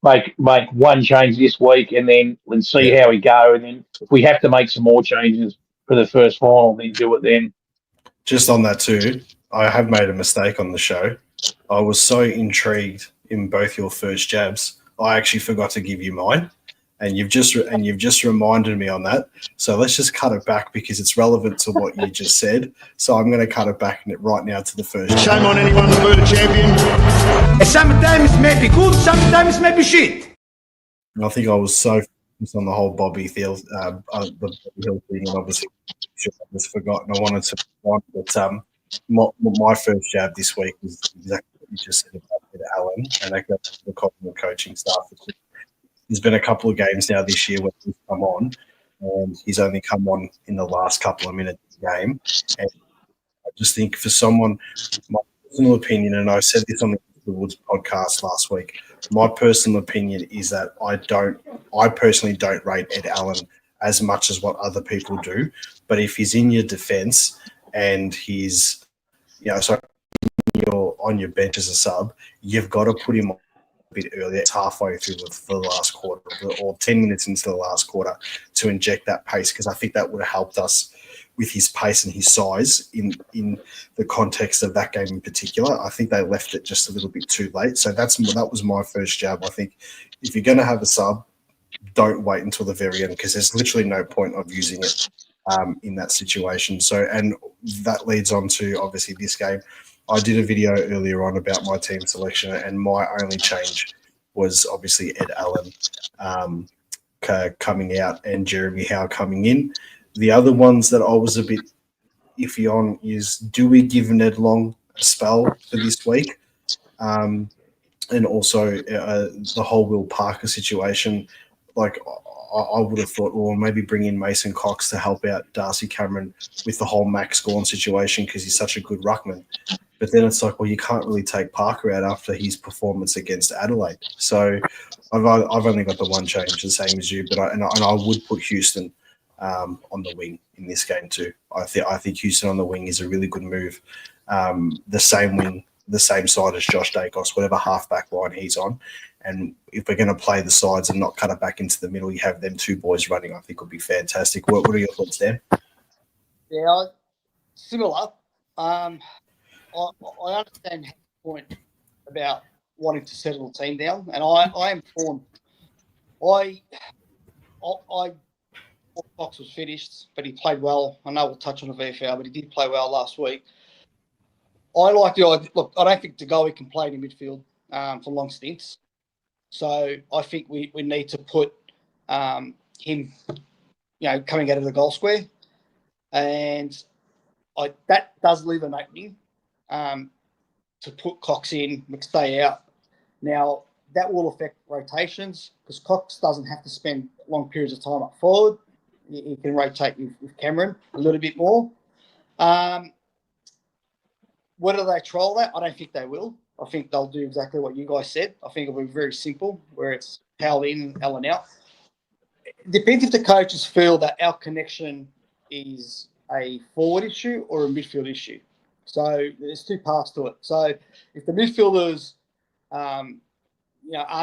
make one change this week and then see how we go. And then if we have to make some more changes for the first final, then do it then. Just on that too, I have made a mistake on the show. I was so intrigued in both your first jabs, I actually forgot to give you mine, and you've just reminded me on that. So let's just cut it back because it's relevant to what you just said. So I'm going to cut it back right now to the first. Shame on anyone to boot a champion. Sometimes maybe good, sometimes maybe shit. And I think I was so focused on the whole Bobby Hill thing, and obviously I just forgotten. I wanted to remind that my first jab this week was exactly what you just said about Alan, and that goes to the Collingwood coaching staff. There's been a couple of games now this year where he's come on, and he's only come on in the last couple of minutes of the game. And I just think for someone, my personal opinion, and I said this on the Woods podcast last week, my personal opinion is that I personally don't rate Ed Allen as much as what other people do. But if he's in your defence and he's, so you're on your bench as a sub, you've got to put him on a bit earlier. It's halfway through the last quarter or 10 minutes into the last quarter to inject that pace, because I think that would have helped us with his pace and his size in the context of that game in particular. I think they left it just a little bit too late. So that was my first jab. I think if you're going to have a sub, don't wait until the very end, because there's literally no point of using it in that situation. So, and that leads on to obviously this game. I did a video earlier on about my team selection, and my only change was obviously Ed Allen coming out and Jeremy Howe coming in. The other ones that I was a bit iffy on is, do we give Ned Long a spell for this week? And also the whole Will Parker situation. Like, I would have thought, well, maybe bring in Mason Cox to help out Darcy Cameron with the whole Max Gawn situation because he's such a good ruckman. But then it's like, well, you can't really take Parker out after his performance against Adelaide. So I've only got the one change, the same as you. But I would put Houston on the wing in this game too. I think Houston on the wing is a really good move. The same wing, the same side as Josh Dacos, whatever halfback line he's on. And if we're going to play the sides and not cut it back into the middle, you have them two boys running, I think would be fantastic. What are your thoughts, Dan? Yeah, similar. I understand his point about wanting to settle the team down, and I am torn. I thought Fox was finished, but he played well. I know we'll touch on the VFL, but he did play well last week. I like the idea. Look, I don't think DeGoey can play in midfield for long stints. So I think we need to put him, coming out of the goal square. And that does leave an opening to put Cox in, McStay out. Now, that will affect rotations because Cox doesn't have to spend long periods of time up forward. He can rotate with Cameron a little bit more. Whether they trial that, I don't think they will. I think they'll do exactly what you guys said. I think it'll be very simple, where it's Hal in, Allen out. It depends if the coaches feel that our connection is a forward issue or a midfield issue. So there's two parts to it. So if the midfielders, aren't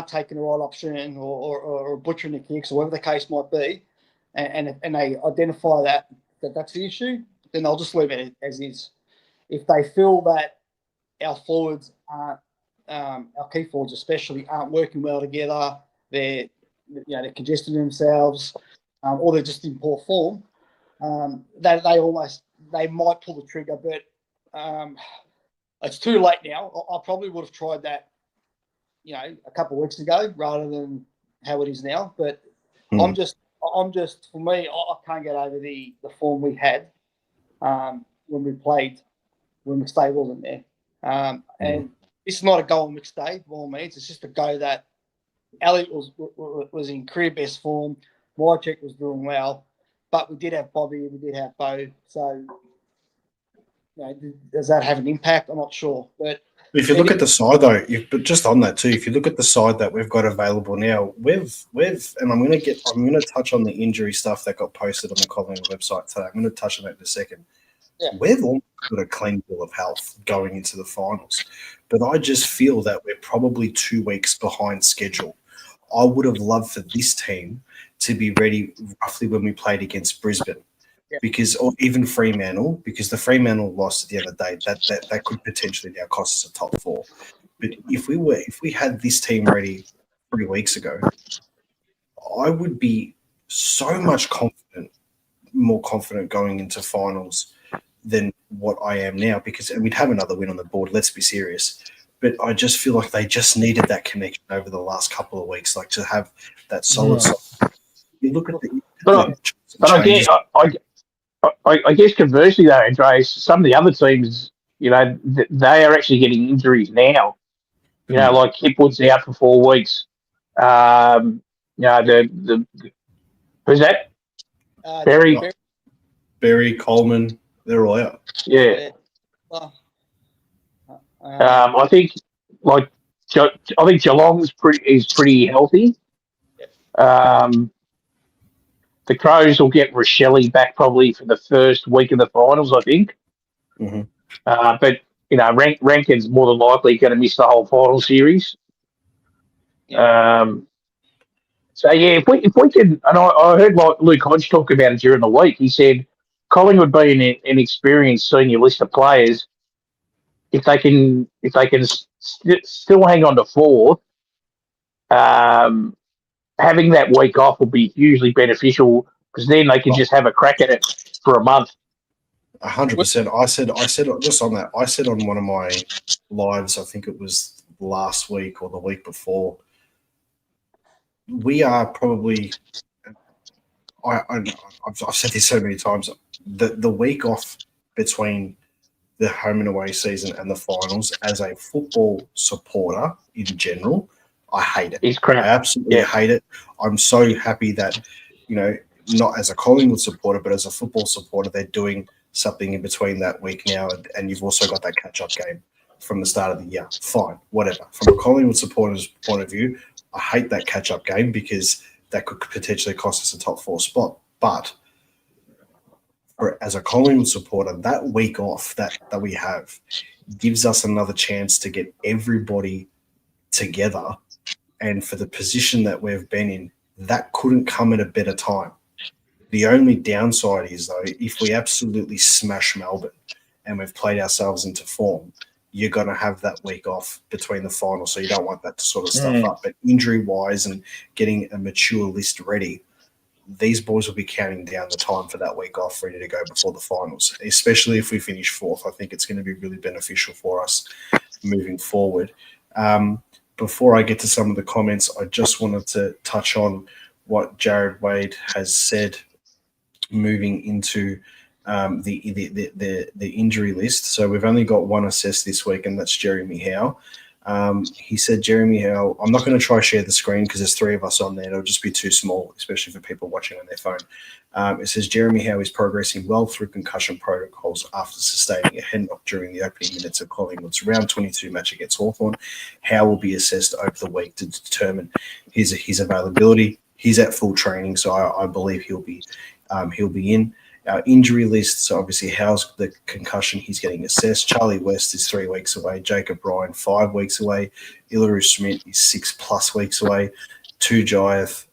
taking the right option or butchering the kicks or whatever the case might be, and they identify that that's the issue, then they'll just leave it as is. If they feel that our forwards aren't, our key forwards especially, aren't working well together, they're congesting themselves, or they're just in poor form, they might pull the trigger, but it's too late now. I probably would have tried that, a couple of weeks ago rather than how it is now. But I'm just for me, I can't get over the form we had when McStay wasn't there. And this is not a go on McStay, by all means. It's just a go that Elliot was in career best form. Wycheck was doing well, but we did have Bobby, we did have Bo. So, does that have an impact? I'm not sure. But if you look at the side though, but just on that too, if you look at the side that we've got available now, we've, and I'm going to touch on the injury stuff that got posted on the Collingwood website today. I'm going to touch on that in a second. Yeah. We've almost got a clean bill of health going into the finals, but I just feel that we're probably 2 weeks behind schedule. I would have loved for this team to be ready roughly when we played against Brisbane, or even Fremantle, because the Fremantle loss at the end of the day, that could potentially now cost us a top 4. But if we had this team ready 3 weeks ago, I would be so much more confident going into finals than what I am now, because we'd have another win on the board. Let's be serious. But I just feel like they just needed that connection over the last couple of weeks, like to have that solid. You look at I guess conversely though, Andreas, some of the other teams, they are actually getting injuries now. Like Hipwood's out for 4 weeks. Who's that? Berry, Coleman, they're all out. Yeah. I think Geelong's pretty healthy. The Crows will get Rochelle back probably for the first week of the finals, I think. Mm-hmm. But Ranken's more than likely going to miss the whole final series. If we can, and I heard like Luke Hodge talk about it during the week. He said Collingwood being an experienced senior list of players, if they can still hang on to 4, having that week off will be hugely beneficial, because then they can just have a crack at it for a month. 100%. I said just on that. I said on one of my lives, I think it was last week or the week before, we are probably. I've said this so many times. The week off between the home and away season and the finals, as a football supporter in general, I hate it. It's crap. I absolutely hate it. I'm so happy that, not as a Collingwood supporter, but as a football supporter, they're doing something in between that week now, and you've also got that catch-up game from the start of the year. Fine, whatever. From a Collingwood supporter's point of view, I hate that catch-up game because that could potentially cost us a top 4 spot. But as a Collingwood supporter, that week off that we have gives us another chance to get everybody together. And for the position that we've been in, that couldn't come at a better time. The only downside is, though, if we absolutely smash Melbourne and we've played ourselves into form, you're going to have that week off between the finals, so you don't want that to sort of stuff up. But injury-wise and getting a mature list ready, these boys will be counting down the time for that week off, ready to go before the finals, especially if we finish 4th. I think it's going to be really beneficial for us moving forward. Before I get to some of the comments, I just wanted to touch on what Jared Wade has said moving into the injury list. So we've only got one assessed this week, and that's Jeremy Howe. He said, Jeremy Howe, I'm not going to try share the screen because there's 3 of us on there. It'll just be too small, especially for people watching on their phone. It says Jeremy Howe is progressing well through concussion protocols after sustaining a head knock during the opening minutes of Collingwood's round 22 match against Hawthorn. Howe will be assessed over the week to determine his availability. He's at full training, so I believe he'll be in. Our injury list, so obviously Howe's the concussion, he's getting assessed. Charlie West is 3 weeks away. Jacob Ryan, 5 weeks away. Ilaru Smith is 6+ weeks away. Tujaith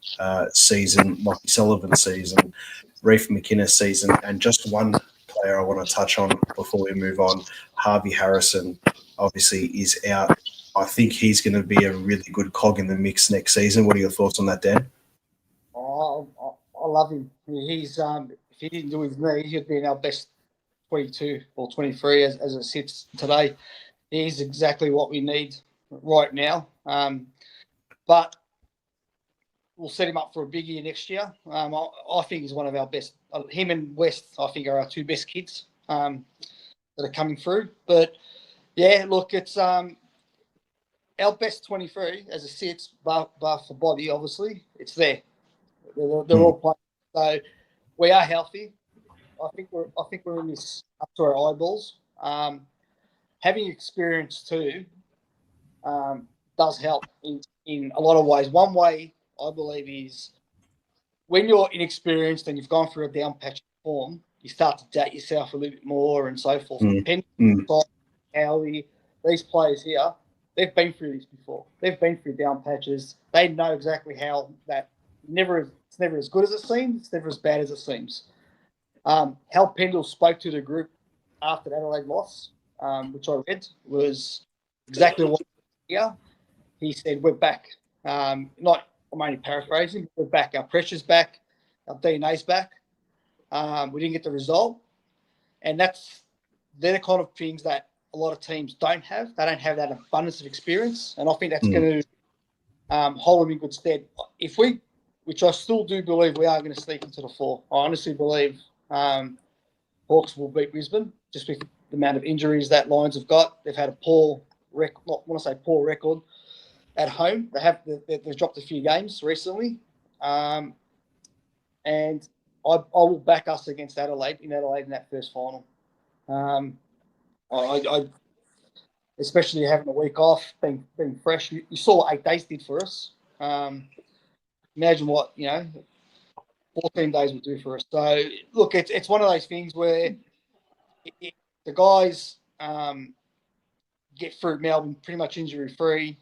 season, Lockie Sullivan season, Reef McInnes season, and just one player I want to touch on before we move on. Harvey Harrison obviously is out. I think he's going to be a really good cog in the mix next season. What are your thoughts on that, Dan? I love him. He's if he didn't do his knee, he'd be in our best 22 or 23 as it sits today. He's exactly what we need right now. But we'll set him up for a big year next year. I think he's one of our best. Him and West, I think, are our two best kids that are coming through. But yeah, look, it's our best 23 as it sits, bar for Bobby, obviously. It's there. They're all playing. So we are healthy. I think we're in this up to our eyeballs. Having experience too does help in a lot of ways. One way I believe is when you're inexperienced and you've gone through a down patch form, you start to doubt yourself a little bit more and so forth. Depending on how these players here, they've been through this before. They've been through down patches. They know exactly how that it's never as good as it seems. It's never as bad as it seems. Hal Pendle spoke to the group after the Adelaide loss, which I read, was exactly what here. He said, we're back. I'm only paraphrasing, we're back. Our pressure's back. Our DNA's back. We didn't get the result. And they're the kind of things that a lot of teams don't have. They don't have that abundance of experience. And I think that's going to hold them in good stead. Which I still do believe we are going to sneak into the 4. I honestly believe Hawks will beat Brisbane just with the amount of injuries that Lions have got. They've had a poor record at home. They've dropped a few games recently, and I will back us against Adelaide in that first final. I especially having a week off, being fresh. You saw what 8 days did for us. Imagine what 14 days would do for us. So look, it's one of those things where the guys get through Melbourne pretty much injury free,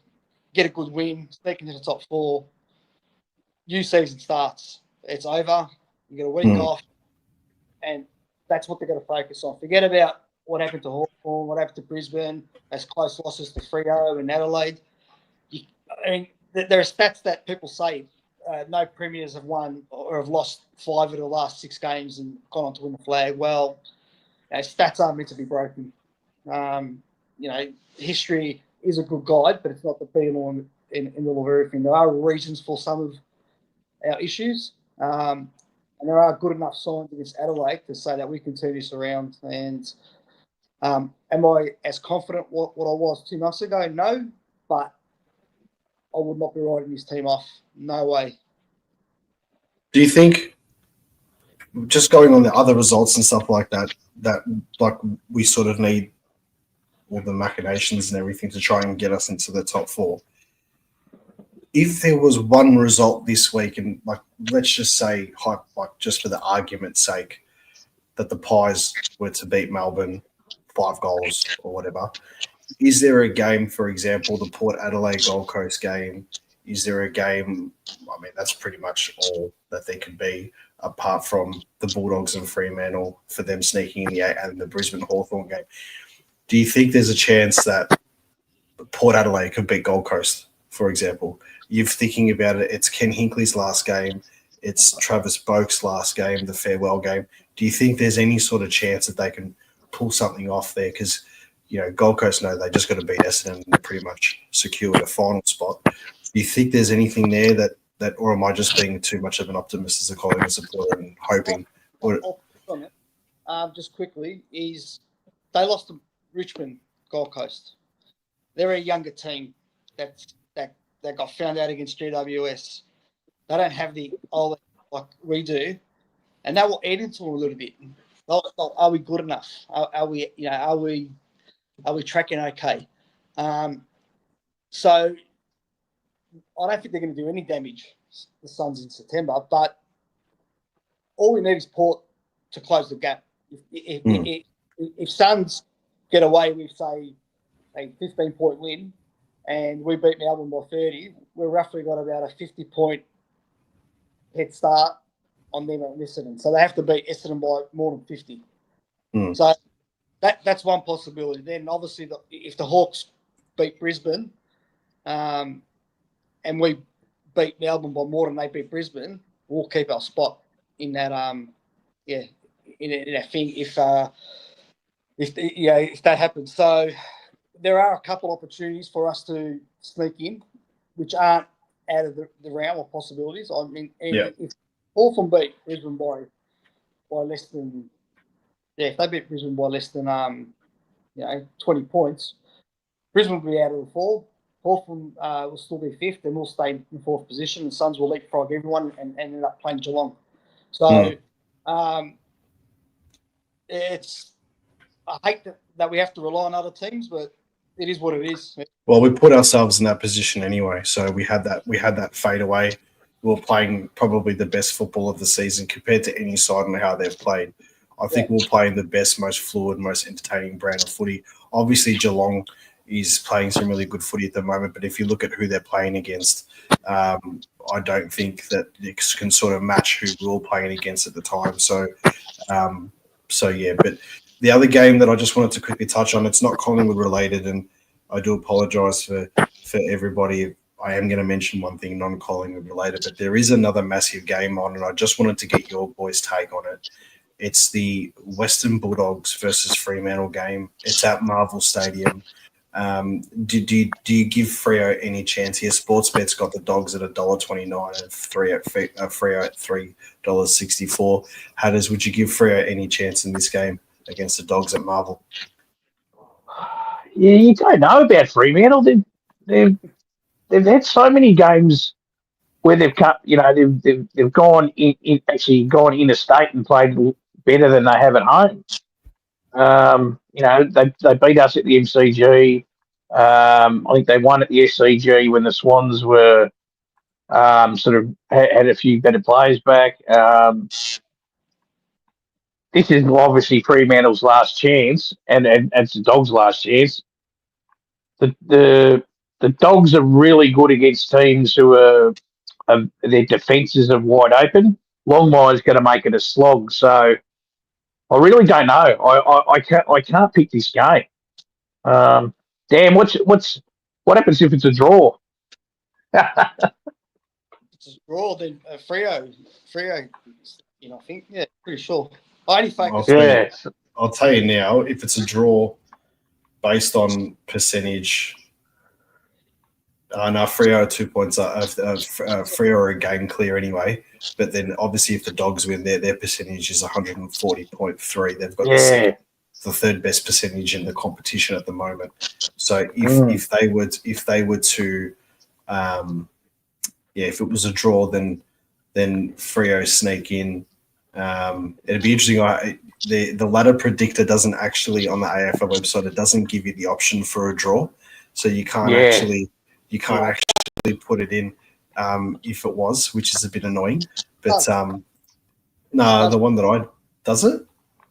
get a good win, sneak into the top 4. New season starts. It's over. You get a week off, and that's what they're going to focus on. Forget about what happened to Hawthorn, what happened to Brisbane, as close losses to Freo and Adelaide. There are stats that people say no premiers have won or have lost 5 of the last 6 games and gone on to win the flag. Well, stats aren't meant to be broken. History is a good guide, but it's not the be-all in all of everything. There are reasons for some of our issues, and there are good enough signs against Adelaide to say that we can turn this around. And am I as confident what I was 2 months ago? No, but I would not be writing this team off. No way. Do you think, just going on the other results and stuff like that like we sort of need all the machinations and everything to try and get us into the top 4? If there was one result this week, and like let's just say, like just for the argument's sake, that the Pies were to beat Melbourne 5 goals or whatever, is there a game, for example, the Port Adelaide Gold Coast game? Is there a game? I mean, that's pretty much all that there could be, apart from the Bulldogs and Fremantle for them sneaking in the 8 and the Brisbane Hawthorn game. Do you think there's a chance that Port Adelaide could beat Gold Coast, for example? You're thinking about it, it's Ken Hinkley's last game, it's Travis Boak's last game, the farewell game. Do you think there's any sort of chance that they can pull something off there? Because, Gold Coast know they just got to beat Essendon and pretty much secured a final spot. Do you think there's anything there that, or am I just being too much of an optimist as a Collingwood supporter and hoping? Just quickly, is they lost to Richmond Gold Coast. They're a younger team that got found out against GWS. They don't have the old like we do, and that will eat into them a little bit. Are we good enough? Are we tracking okay? So I don't think they're going to do any damage, the Suns, in September, but all we need is Port to close the gap. If Suns get away with, say, a 15-point win and we beat Melbourne by 30, we've roughly got about a 50-point head start on them and Essendon. So they have to beat Essendon by more than 50. So that's one possibility. Then, obviously, if the Hawks beat Brisbane and we beat Melbourne by more than they beat Brisbane, we'll keep our spot in that in that thing if that happens. So there are a couple opportunities for us to sneak in, which aren't out of the realm of possibilities. I mean, Yeah. if Hawthorn beat Brisbane by less than, if they beat Brisbane by less than 20 points, Brisbane will be out of the fall. Hawthorn will still be fifth, and we'll stay in fourth position. And Suns will leapfrog everyone and end up playing Geelong. So it's, I hate that we have to rely on other teams, but it is what it is. Well, we put ourselves in that position anyway. So we had that fade away. We were playing probably the best football of the season compared to any side and how they've played. I think we're playing the best, most fluid, most entertaining brand of footy. Obviously, Geelong is playing some really good footy at the moment, but if you look at who they're playing against, I don't think that it can sort of match who we were playing against at the time. So yeah. But the other game that I just wanted to quickly touch on, it's not Collingwood related, and I do apologise for everybody. I am going to mention one thing non-Collingwood related, but there is another massive game on, and I just wanted to get your boys' take on it. It's the Western Bulldogs versus Fremantle game. It's at Marvel Stadium. Do you give Freo any chance here? Sportsbet's got the Dogs at $1.29 and Freo at $3.64. Hatterz, would you give Freo any chance in this game against the Dogs at Marvel? Yeah, you don't know about Fremantle. They've had so many games where they've cut. They've gone gone interstate and played better than they have at home. They beat us at the MCG. I think they won at the SCG when the Swans were sort of had a few better players back. This is obviously Fremantle's last chance, and it's the Dogs' last chance. The Dogs are really good against teams who are their defences are wide open. Longmire's going to make it a slog, so I really don't know. I can't pick this game. Dan, what happens if it's a draw? It's a draw, then Freo, I think, pretty sure. I only focus. I'll tell you now, if it's a draw based on percentage, no, Freo are 2 points. Freo are a game clear anyway. But then obviously if the Dogs win, their percentage is 140.3. They've got the third best percentage in the competition at the moment. So if they were to if it was a draw, then Freo sneak in. It'd be interesting. The ladder predictor doesn't actually, on the AFL website, it doesn't give you the option for a draw, so you can't actually put it in if it was, which is a bit annoying. But the one that does it.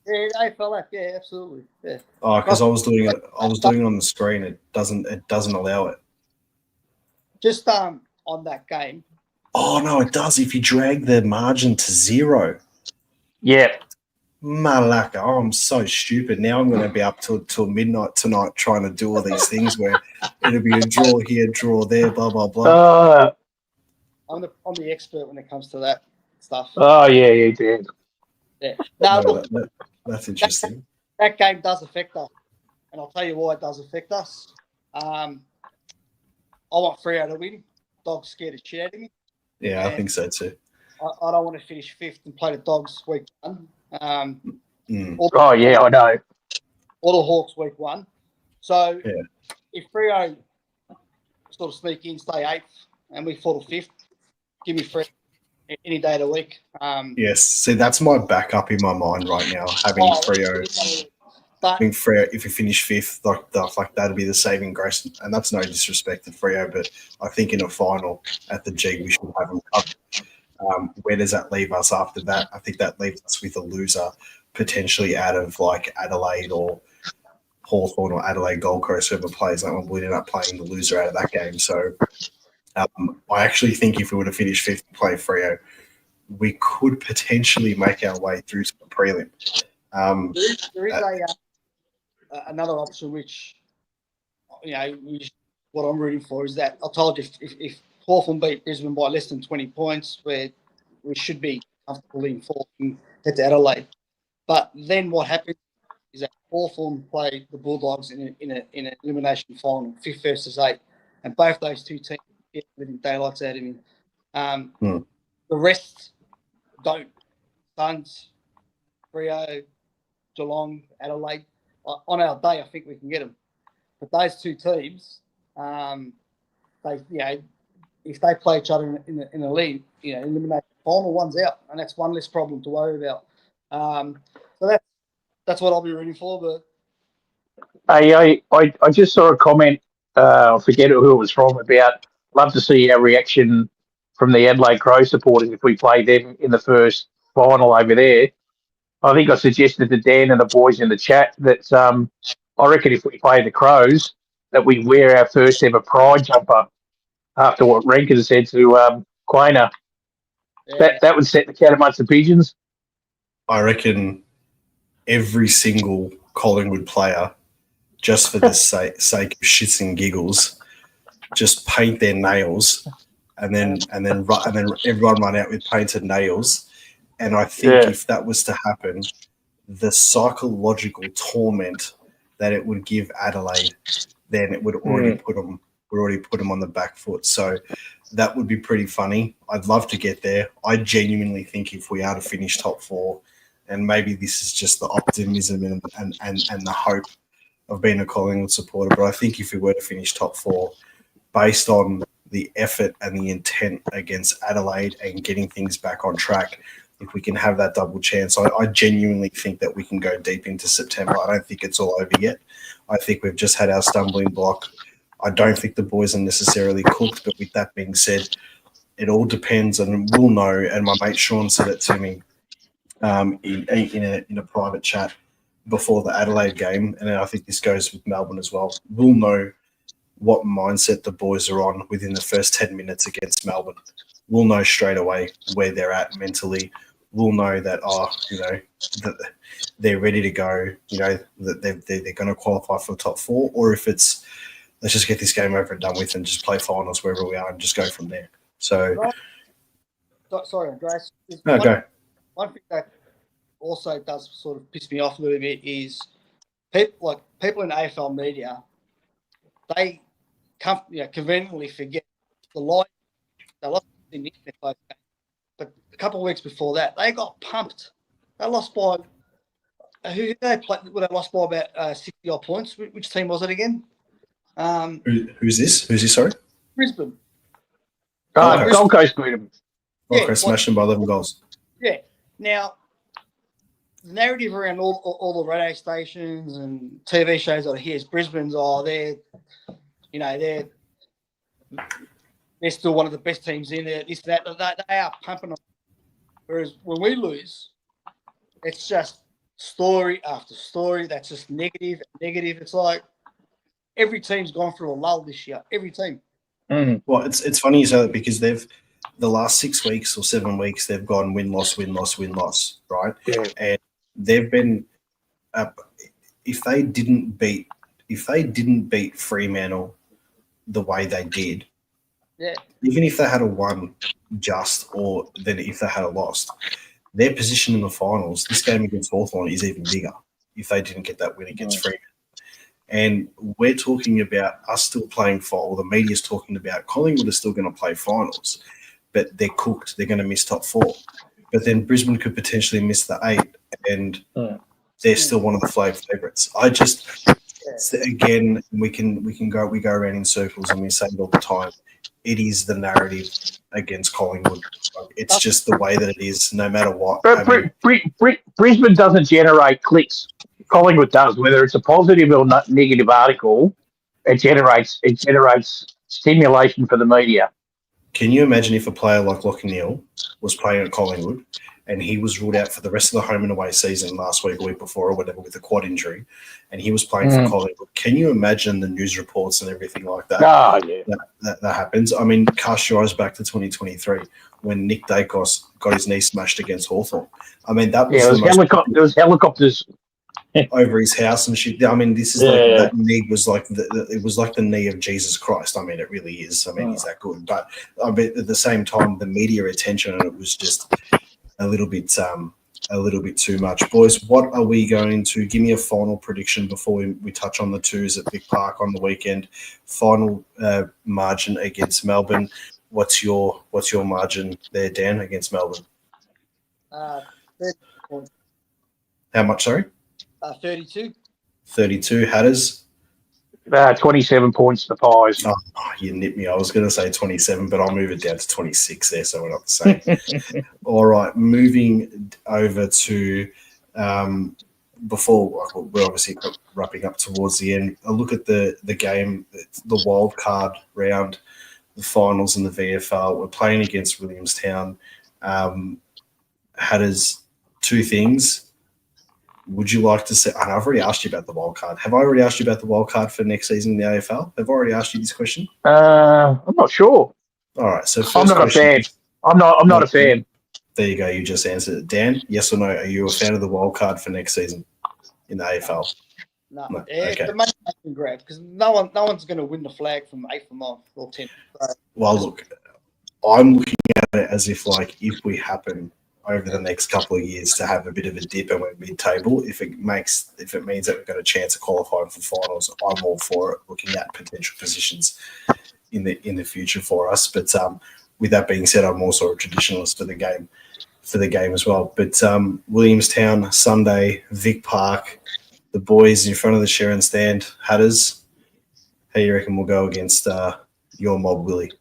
Yeah, AFL app, yeah, absolutely, yeah. Oh, because I was doing it on the screen. It doesn't allow it. Just on that game. Oh no, it does. If you drag the margin to 0. Yeah. Malaka, I'm so stupid. Now I'm going to be up till midnight tonight trying to do all these things where it'll be a draw here, draw there, blah, blah, blah. I'm the expert when it comes to that stuff. Oh, yeah, you did. Yeah. That's interesting. That game does affect us, and I'll tell you why it does affect us. I want Freo to win. Dogs scared the shit out of me. Yeah, I think so too. I don't want to finish fifth and play the Dogs week 1. I know. Or the Hawks week 1. So if Freo sort of sneak in, stay 8th, and we fall to 5th, give me Freo any day of the week. Yes, see, that's my backup in my mind right now, having Freo. Having Freo, if you finish 5th, like that'd be the saving grace, and that's no disrespect to Freo, but I think in a final at the G we should have them covered. Where does that leave us after that? I think that leaves us with a loser potentially out of like Adelaide or Hawthorn or Adelaide Gold Coast, whoever plays that one. We'd end up playing the loser out of that game. So I actually think if we were to finish 5th and play Freo, we could potentially make our way through to the prelim. There is another option which, what I'm rooting for is that I told you if Hawthorn beat Brisbane by less than 20 points, where we should be comfortable in 4th and head to Adelaide. But then what happens is that Hawthorn play the Bulldogs in an elimination final, 5th versus 8th, and both those two teams letting daylights out of him. Hmm. The rest don't. Suns, Freo, Geelong, Adelaide. On our day, I think we can get them. But those two teams, if they play each other in a league, eliminate final, one's out, and that's one less problem to worry about. So that's what I'll be rooting for. But I just saw a comment. I forget who it was from. About love to see our reaction from the Adelaide Crow supporters if we played them in the first final over there. I think I suggested to Dan and the boys in the chat that I reckon if we play the Crows, that we wear our first ever pride jumper after what Ranken said to Quainer. yeah, That would set the cat amongst the pigeons. I reckon every single Collingwood player, just for the sake of shits and giggles, just paint their nails and then everyone run out with painted nails. And I think if that was to happen, the psychological torment that it would give Adelaide, then it would already put them on the back foot. So that would be pretty funny. I'd love to get there. I genuinely think if we are to finish top 4, and maybe this is just the optimism and the hope of being a Collingwood supporter, but I think if we were to finish top 4, based on the effort and the intent against Adelaide and getting things back on track, if we can have that double chance, I genuinely think that we can go deep into September. I don't think it's all over yet. I think we've just had our stumbling block. I don't think the boys are necessarily cooked, but with that being said, it all depends, and we'll know. And my mate Sean said it to me in a private chat before the Adelaide game, and I think this goes with Melbourne as well. We'll know what mindset the boys are on within the first 10 minutes against Melbourne. We'll know straight away where they're at mentally. We'll know that, that they're ready to go, that they're going to qualify for the top 4, or if it's, let's just get this game over and done with and just play finals wherever we are and just go from there. So, sorry, Andreas. No, go. One thing that also does sort of piss me off a little bit is people in AFL media, they conveniently forget the line. They lost in their close game, but a couple of weeks before that, they got pumped. They lost by who did they play? Well, they lost by about 60 odd points. Which team was it again? Who's this? Who's this? Sorry, Brisbane. Gold Coast beat them. Gold Coast smashed them by 11 goals. Yeah. Now, the narrative around all the radio stations and TV shows out here is Brisbane's, they're still one of the best teams in there. This, that, they are pumping on. Whereas when we lose, it's just story after story. That's just negative. It's like every team's gone through a lull this year. Every team. Mm. Well, it's funny you say that because the last 6 weeks or 7 weeks they've gone win loss, right? Yeah. And they've been if they didn't beat Fremantle the way they did, even if they had a won just, or then if they had a lost, their position in the finals, this game against Hawthorn is even bigger if they didn't get that win against Fremantle. And we're talking about us still playing or the media's talking about Collingwood is still going to play finals, but they're cooked. They're going to miss top 4. But then Brisbane could potentially miss the 8, and they're still one of the favourites. I just, again, we go around in circles and we say it all the time. It is the narrative against Collingwood. It's just the way that it is, no matter what. But Brisbane doesn't generate clicks. Collingwood does. Whether it's a positive or negative article, it generates stimulation for the media. Can you imagine if a player like Lachie Neale was playing at Collingwood and he was ruled out for the rest of the home and away season last week, a week before, or whatever, with a quad injury, and he was playing for Collingwood? Can you imagine the news reports and everything like that? Oh, yeah. That happens. I mean, cast your eyes back to 2023 when Nick Dacos got his knee smashed against Hawthorn. I mean, that was there was helicopters over his house and shit. I mean, this is that knee was like it was like the knee of Jesus Christ. I mean, it really is. I mean, he's that good. But I mean, at the same time, the media attention on it was just a little bit a little bit too much. Boys, what are we going to give me a final prediction before we touch on the twos at Vic Park on the weekend? Final margin against Melbourne. What's your margin there, Dan, against Melbourne? 30 points. How much, sorry? 32. 32. Hatterz? 27 points to the Pies. Oh, you nipped me. I was going to say 27, but I'll move it down to 26 there, so we're not the same. All right, moving over to before we're obviously wrapping up towards the end, a look at the game, the wild card round, the finals in the VFL. We're playing against Williamstown. Hatterz, two things. Would you like to say, and I've already asked you about the wild card. Have I already asked you about the wild card for next season in the AFL? Have I already asked you this question? I'm not sure. All right. So I'm not a fan. I'm not a fan. There you go. You just answered it. Dan, yes or no? Are you a fan of the wild card for next season in the AFL? No. No, Yeah, okay. the money can grab because no one's going to win the flag from 8th of March or 10th. So, Well, look, I'm looking at it as if we happen over the next couple of years to have a bit of a dip and we're mid-table, if it means that we've got a chance of qualifying for finals, I'm all for it. Looking at potential positions in the future for us, but with that being said, I'm also a traditionalist for the game as well. But Williamstown Sunday, Vic Park, the boys in front of the Sherrin stand. Hatterz, how you reckon we'll go against your mob, Willie?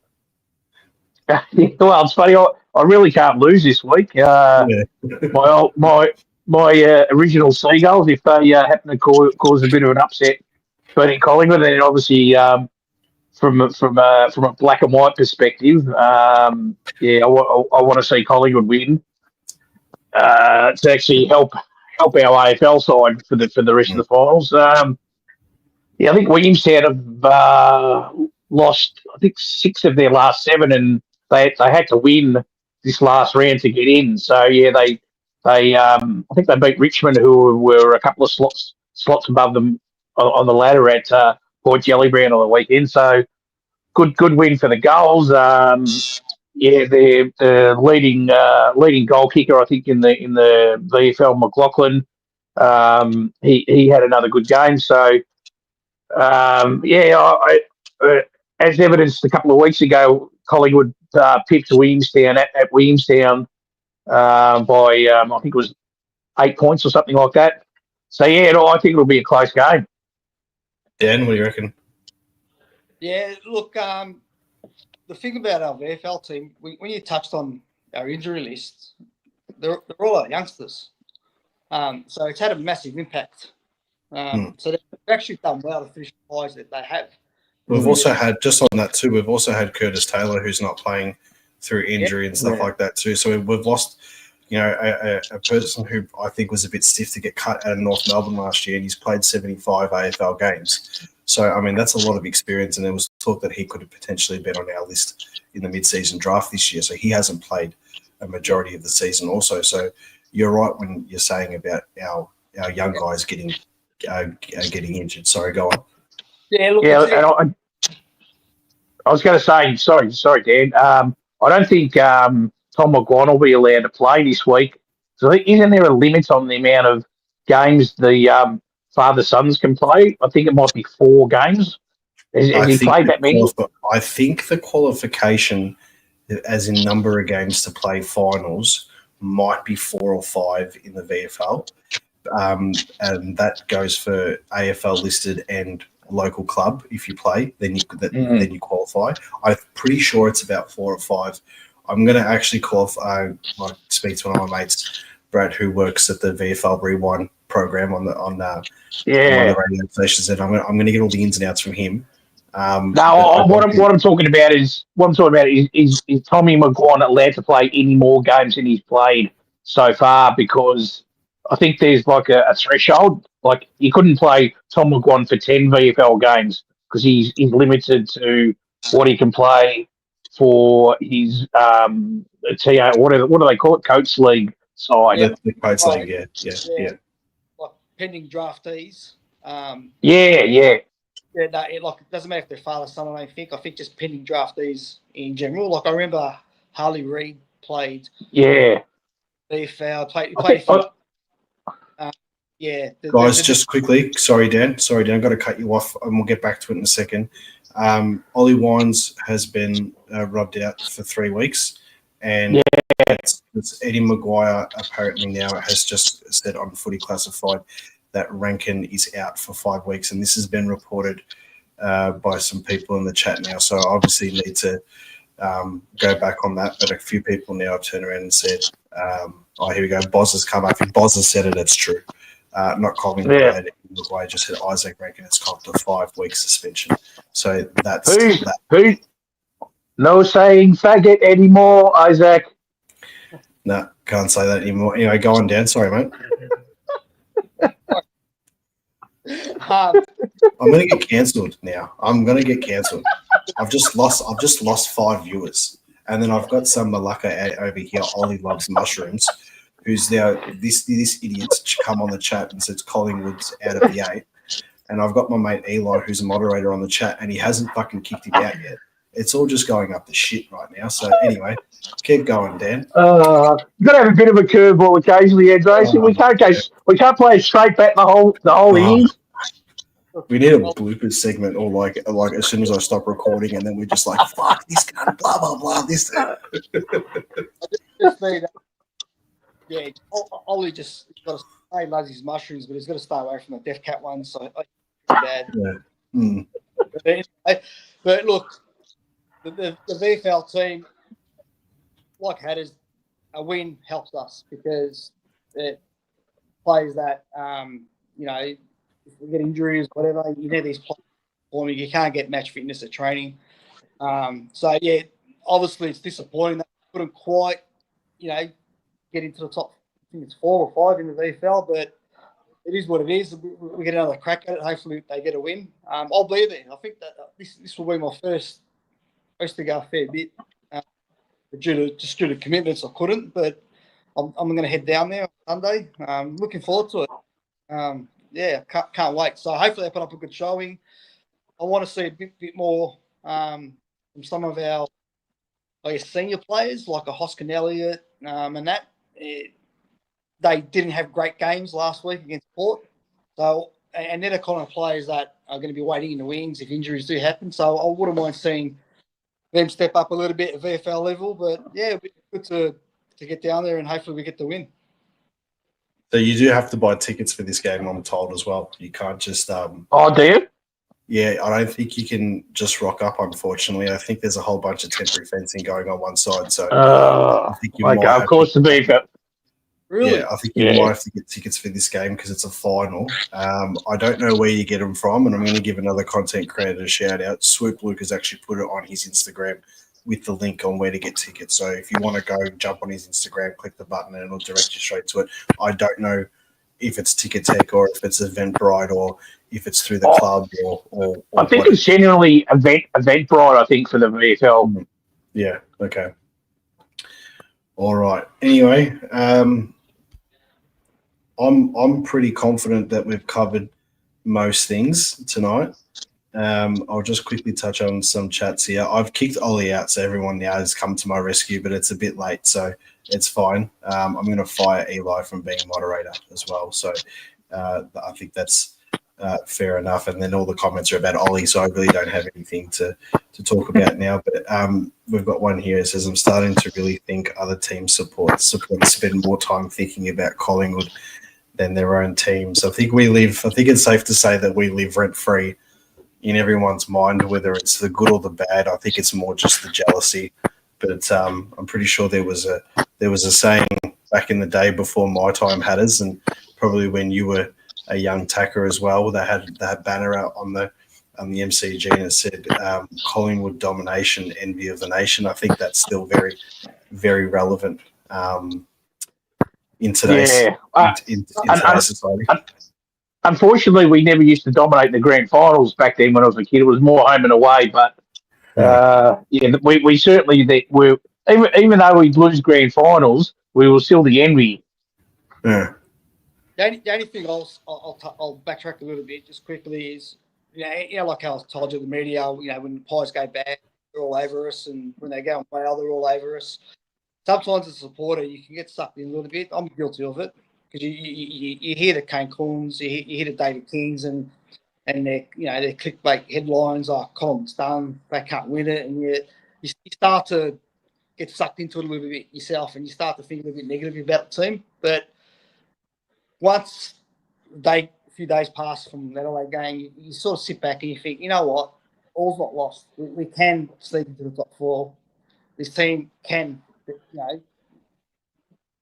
Well, it's funny. I really can't lose this week. My original Seagulls, if they happen to cause a bit of an upset, beating Collingwood, then obviously from a black and white perspective, I want to see Collingwood win to actually help our AFL side for the rest of the finals. I think Williamstown have lost 6 of their last 7, and they had to win this last round to get in. So they I think they beat Richmond, who were a couple of slots above them on the ladder at Port Gellibrand on the weekend. So good win for the Gulls. They're the leading goal kicker, I think, in the VFL, McLaughlin. He had another good game. So as evidenced a couple of weeks ago, Collingwood pipped Williamstown at Williamstown by I think it was 8 points or something like that. So I think it'll be a close game. Dan, what do you reckon? yeah, look, the thing about our VFL team, when you touched on our injury list, they're all our youngsters. So it's had a massive impact. So they've actually done well to finish the highs that they have. We've also had, just on that too, we've also had Curtis Taylor, who's not playing through injury and stuff like that too. So we've lost, a person who I think was a bit stiff to get cut out of North Melbourne last year, and he's played 75 AFL games. So, I mean, that's a lot of experience, and there was talk that he could have potentially been on our list in the mid-season draft this year. So he hasn't played a majority of the season also. So you're right when you're saying about our young guys getting injured. Sorry, go on. Yeah, look, and I was going to say, sorry, Dan. I don't think Tom McGuire will be allowed to play this week. So isn't there a limit on the amount of games the father-sons can play? I think it might be 4 games. Has he played that many? I think the qualification, as in number of games to play finals, might be 4 or 5 in the VFL. And that goes for AFL listed and local club. If you play, then you qualify. I'm pretty sure it's about 4 or 5. I'm going to actually qualify. I speak to one of my mates, Brad, who works at the VFL Rewind program on one of the radio stations, and I'm going to get all the ins and outs from him. What I'm talking about is Tommy McGuire allowed to play any more games than he's played so far, because I think there's like a threshold. Like you couldn't play Tom McGuire for 10 VFL games because he's limited to what he can play for his TA. What do they call it? Coach League side. Yeah, the Coach League. Yeah. Like pending draftees. Yeah. Yeah, no, it doesn't matter if they're father, son, I don't think. I think just pending draftees in general. Like I remember Harley Reid played. Yeah. VFL. Played I a think, few. Yeah. Guys, just quickly, sorry, Dan, I've got to cut you off, and we'll get back to it in a second. Ollie Wines has been rubbed out for 3 weeks, and it's Eddie Maguire apparently now has just said on Footy Classified that Ranken is out for 5 weeks, and this has been reported by some people in the chat now. So I obviously need to go back on that, but a few people now have turned around and said, "Oh, here we go. Boz has come up. If Boz has said it, it's true." Not Collingwood. Yeah. I just said Isaac Ranken has copped a 5-week suspension. So that's who's that. who? No saying faggot anymore, Isaac. No, can't say that anymore. Anyway, go on, Dan. Sorry, mate. I'm going to get cancelled now. I'm going to get cancelled. I've just lost 5 viewers, and then I've got some malacca over here. Ollie loves mushrooms. Who's now this idiot's come on the chat and says Collingwood's out of the 8, and I've got my mate Eli who's a moderator on the chat, and he hasn't fucking kicked it out yet. It's all just going up the shit right now. So anyway, keep going, Dan. You've got to have a bit of a curveball occasionally, Andreas. We can't play straight back the whole innings. We need a bloopers segment, or like as soon as I stop recording, and then we're just like, fuck this guy, blah blah blah. This. Yeah, Ollie just got to stay loves his mushrooms, but he's got to stay away from the Death Cat ones. So pretty bad. Yeah. Mm. But look, the VFL team, like Hatterz, a win helps us because it players that if we get injuries, whatever, you need these players performing. You can't get match fitness at training. So yeah, obviously it's disappointing that we couldn't quite, get into the top. I think it's 4 or 5 in the VFL, but it is what it is. We get another crack at it. Hopefully they get a win. I'll be there. I think that this will be my first to go a fair bit. Due to commitments, I couldn't, but I'm going to head down there on Sunday. Looking forward to it. Can't wait. So hopefully they put up a good showing. I want to see a bit more from some of our, senior players like a Hoskin Elliott and that. They didn't have great games last week against Port. So, and they're the kind of players that are going to be waiting in the wings if injuries do happen. So I wouldn't mind seeing them step up a little bit at VFL level. But yeah, it'd be good to get down there and hopefully we get the win. So you do have to buy tickets for this game, I'm told, as well. You can't just Oh, do you? Yeah, I don't think you can just rock up, unfortunately. I think there's a whole bunch of temporary fencing going on one side. So I think you might of course, the VFL. Really? Yeah, I think you might have to get tickets for this game because it's a final. I don't know where you get them from, and I'm going to give another content creator a shout out. Swoop Luke has actually put it on his Instagram with the link on where to get tickets. So if you want to go jump on his Instagram, click the button, and it'll direct you straight to it. I don't know if it's Ticketek or if it's Eventbrite or if it's through the club or I think it's generally Eventbrite, I think, for the VFL. Yeah, okay. All right. Anyway, I'm pretty confident that we've covered most things tonight. I'll just quickly touch on some chats here. I've kicked Ollie out, so everyone now has come to my rescue, but it's a bit late, so it's fine. I'm going to fire Eli from being moderator as well, so I think that's fair enough. And then all the comments are about Ollie, so I really don't have anything to talk about now. But we've got one here. It says, I'm starting to really think other team supporters spend more time thinking about Collingwood than their own teams. I think it's safe to say that we live rent-free in everyone's mind, whether it's the good or the bad. I think it's more just the jealousy. But I'm pretty sure there was a saying back in the day before my time, Hatterz, and probably when you were a young tacker as well. They had that banner out on the MCG and it said Collingwood domination, envy of the nation. I think that's still very, very relevant in today's society. Unfortunately, we never used to dominate the grand finals back then when I was a kid. It was more home and away. But we certainly were. Even though we'd lose grand finals, we were still the envy. Yeah. The only thing I'll backtrack a little bit just quickly is, like I was told you, the media, when the Pies go bad, they're all over us, and when they go and play, they're all over us. sometimes as a supporter, you can get sucked in a little bit. I'm guilty of it because you hear the Kane Corns, you hear the David Kings, and their clickbait headlines are Collingwood's done, they can't win it, and you start to get sucked into it a little bit yourself, and you start to think a little bit negatively about the team. But once a few days pass from that away game, you sort of sit back and you think, you know what, all's not lost. We can sneak into the top 4. This team can,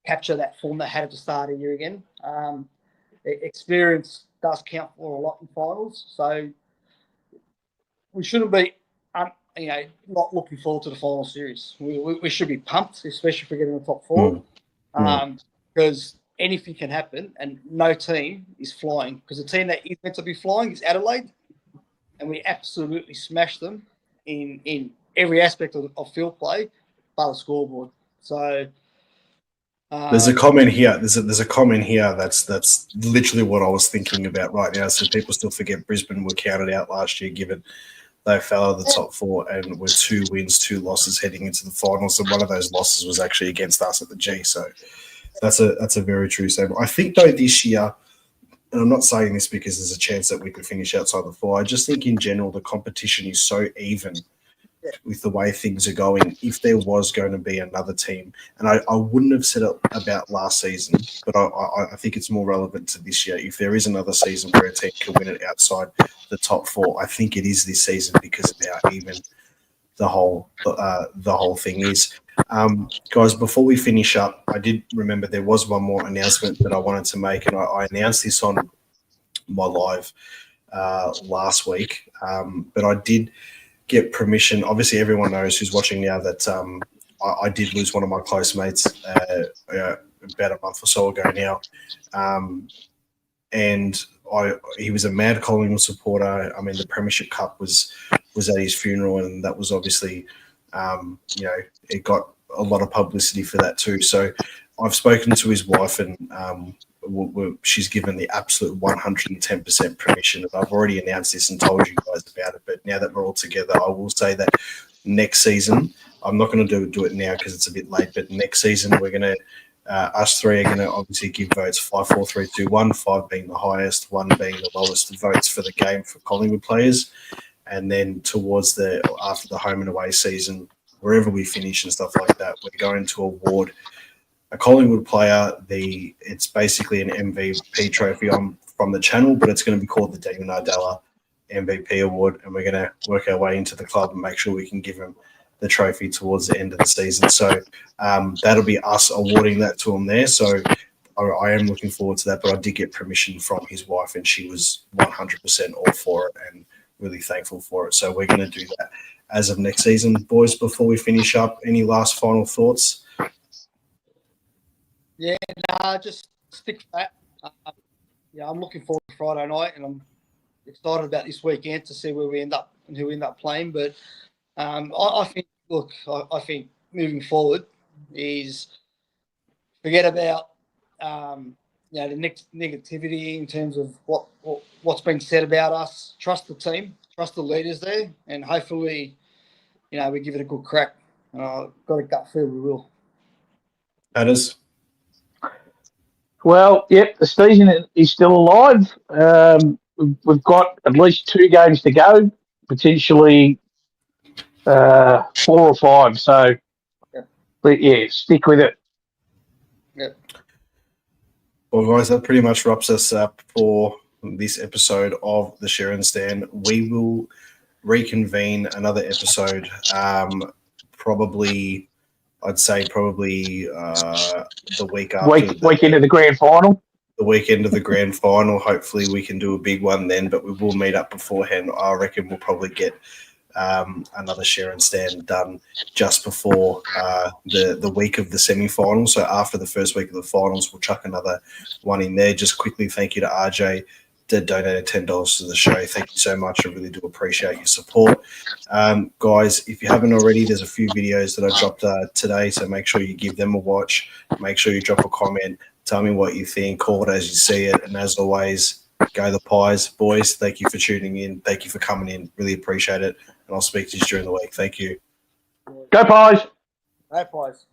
capture that form they had at the start of the year again. Experience does count for a lot in finals, so we shouldn't be, not looking forward to the final series. We should be pumped, especially if we get in the top 4, because anything can happen, and no team is flying. Because the team that is meant to be flying is Adelaide, and we absolutely smashed them in every aspect of field play, but the scoreboard. So. There's a comment here. There's a comment here that's literally what I was thinking about right now. So people still forget Brisbane were counted out last year, given they fell out of the top 4 and were 2 wins, 2 losses heading into the finals, and one of those losses was actually against us at the G. So that's a very true statement. I think though this year, and I'm not saying this because there's a chance that we could finish outside the 4. I just think in general the competition is so even with the way things are going. If there was going to be another team, and I wouldn't have said it about last season, but I think it's more relevant to this year. If there is another season where a team can win it outside the top 4, I think it is this season because of how even the whole thing is. Guys, before we finish up, I did remember there was one more announcement that I wanted to make, and I announced this on my live last week, but I did get permission. Obviously, everyone knows who's watching now that I did lose one of my close mates about a month or so ago now, and he was a mad Collingwood supporter. I mean, the Premiership Cup was at his funeral, and that was obviously, it got a lot of publicity for that too. So I've spoken to his wife, and she's given the absolute 110% permission. And I've already announced this and told you guys about it, but now that we're all together, I will say that next season, I'm not going to do it now because it's a bit late, but next season we're going to, us 3 are going to obviously give votes 5, 4, 3, 2, 1, 5 being the highest, 1 being the lowest votes for the game for Collingwood players. And then towards after the home and away season, wherever we finish and stuff like that, we're going to award a Collingwood player. It's basically an MVP trophy from the channel, but it's going to be called the Damon Ardella MVP Award, and we're going to work our way into the club and make sure we can give him the trophy towards the end of the season. So that'll be us awarding that to him there. So I am looking forward to that, but I did get permission from his wife, and she was 100% all for it and really thankful for it. So we're going to do that as of next season. Boys, before we finish up, any last final thoughts? Yeah, just stick to that. I'm looking forward to Friday night, and I'm excited about this weekend to see where we end up and who we end up playing. But I think moving forward is forget about the negativity in terms of what's been said about us. Trust the team, trust the leaders there, and hopefully, we give it a good crack. And I've got a gut feel we will. Hatterz? Well, yep, the season is still alive. We've got at least 2 games to go, potentially 4 or 5. So, stick with it. Yep. Well, guys, that pretty much wraps us up for this episode of the Sherrin Dan. We will reconvene another episode, probably the week after. Weekend of the grand final. The weekend of the grand final. Hopefully we can do a big one then, but we will meet up beforehand. I reckon we'll probably get another Sherrin Dan done just before the week of the semi-final. So after the first week of the finals, we'll chuck another one in there. Just quickly, thank you to RJ that donated $10 to the show. Thank you so much. I really do appreciate your support. Guys, if you haven't already, there's a few videos that I dropped today, so make sure you give them a watch. Make sure you drop a comment. Tell me what you think. Call it as you see it. And as always, go the Pies. Boys, thank you for tuning in. Thank you for coming in. Really appreciate it. And I'll speak to you during the week. Thank you. Go Pies. Go Pies.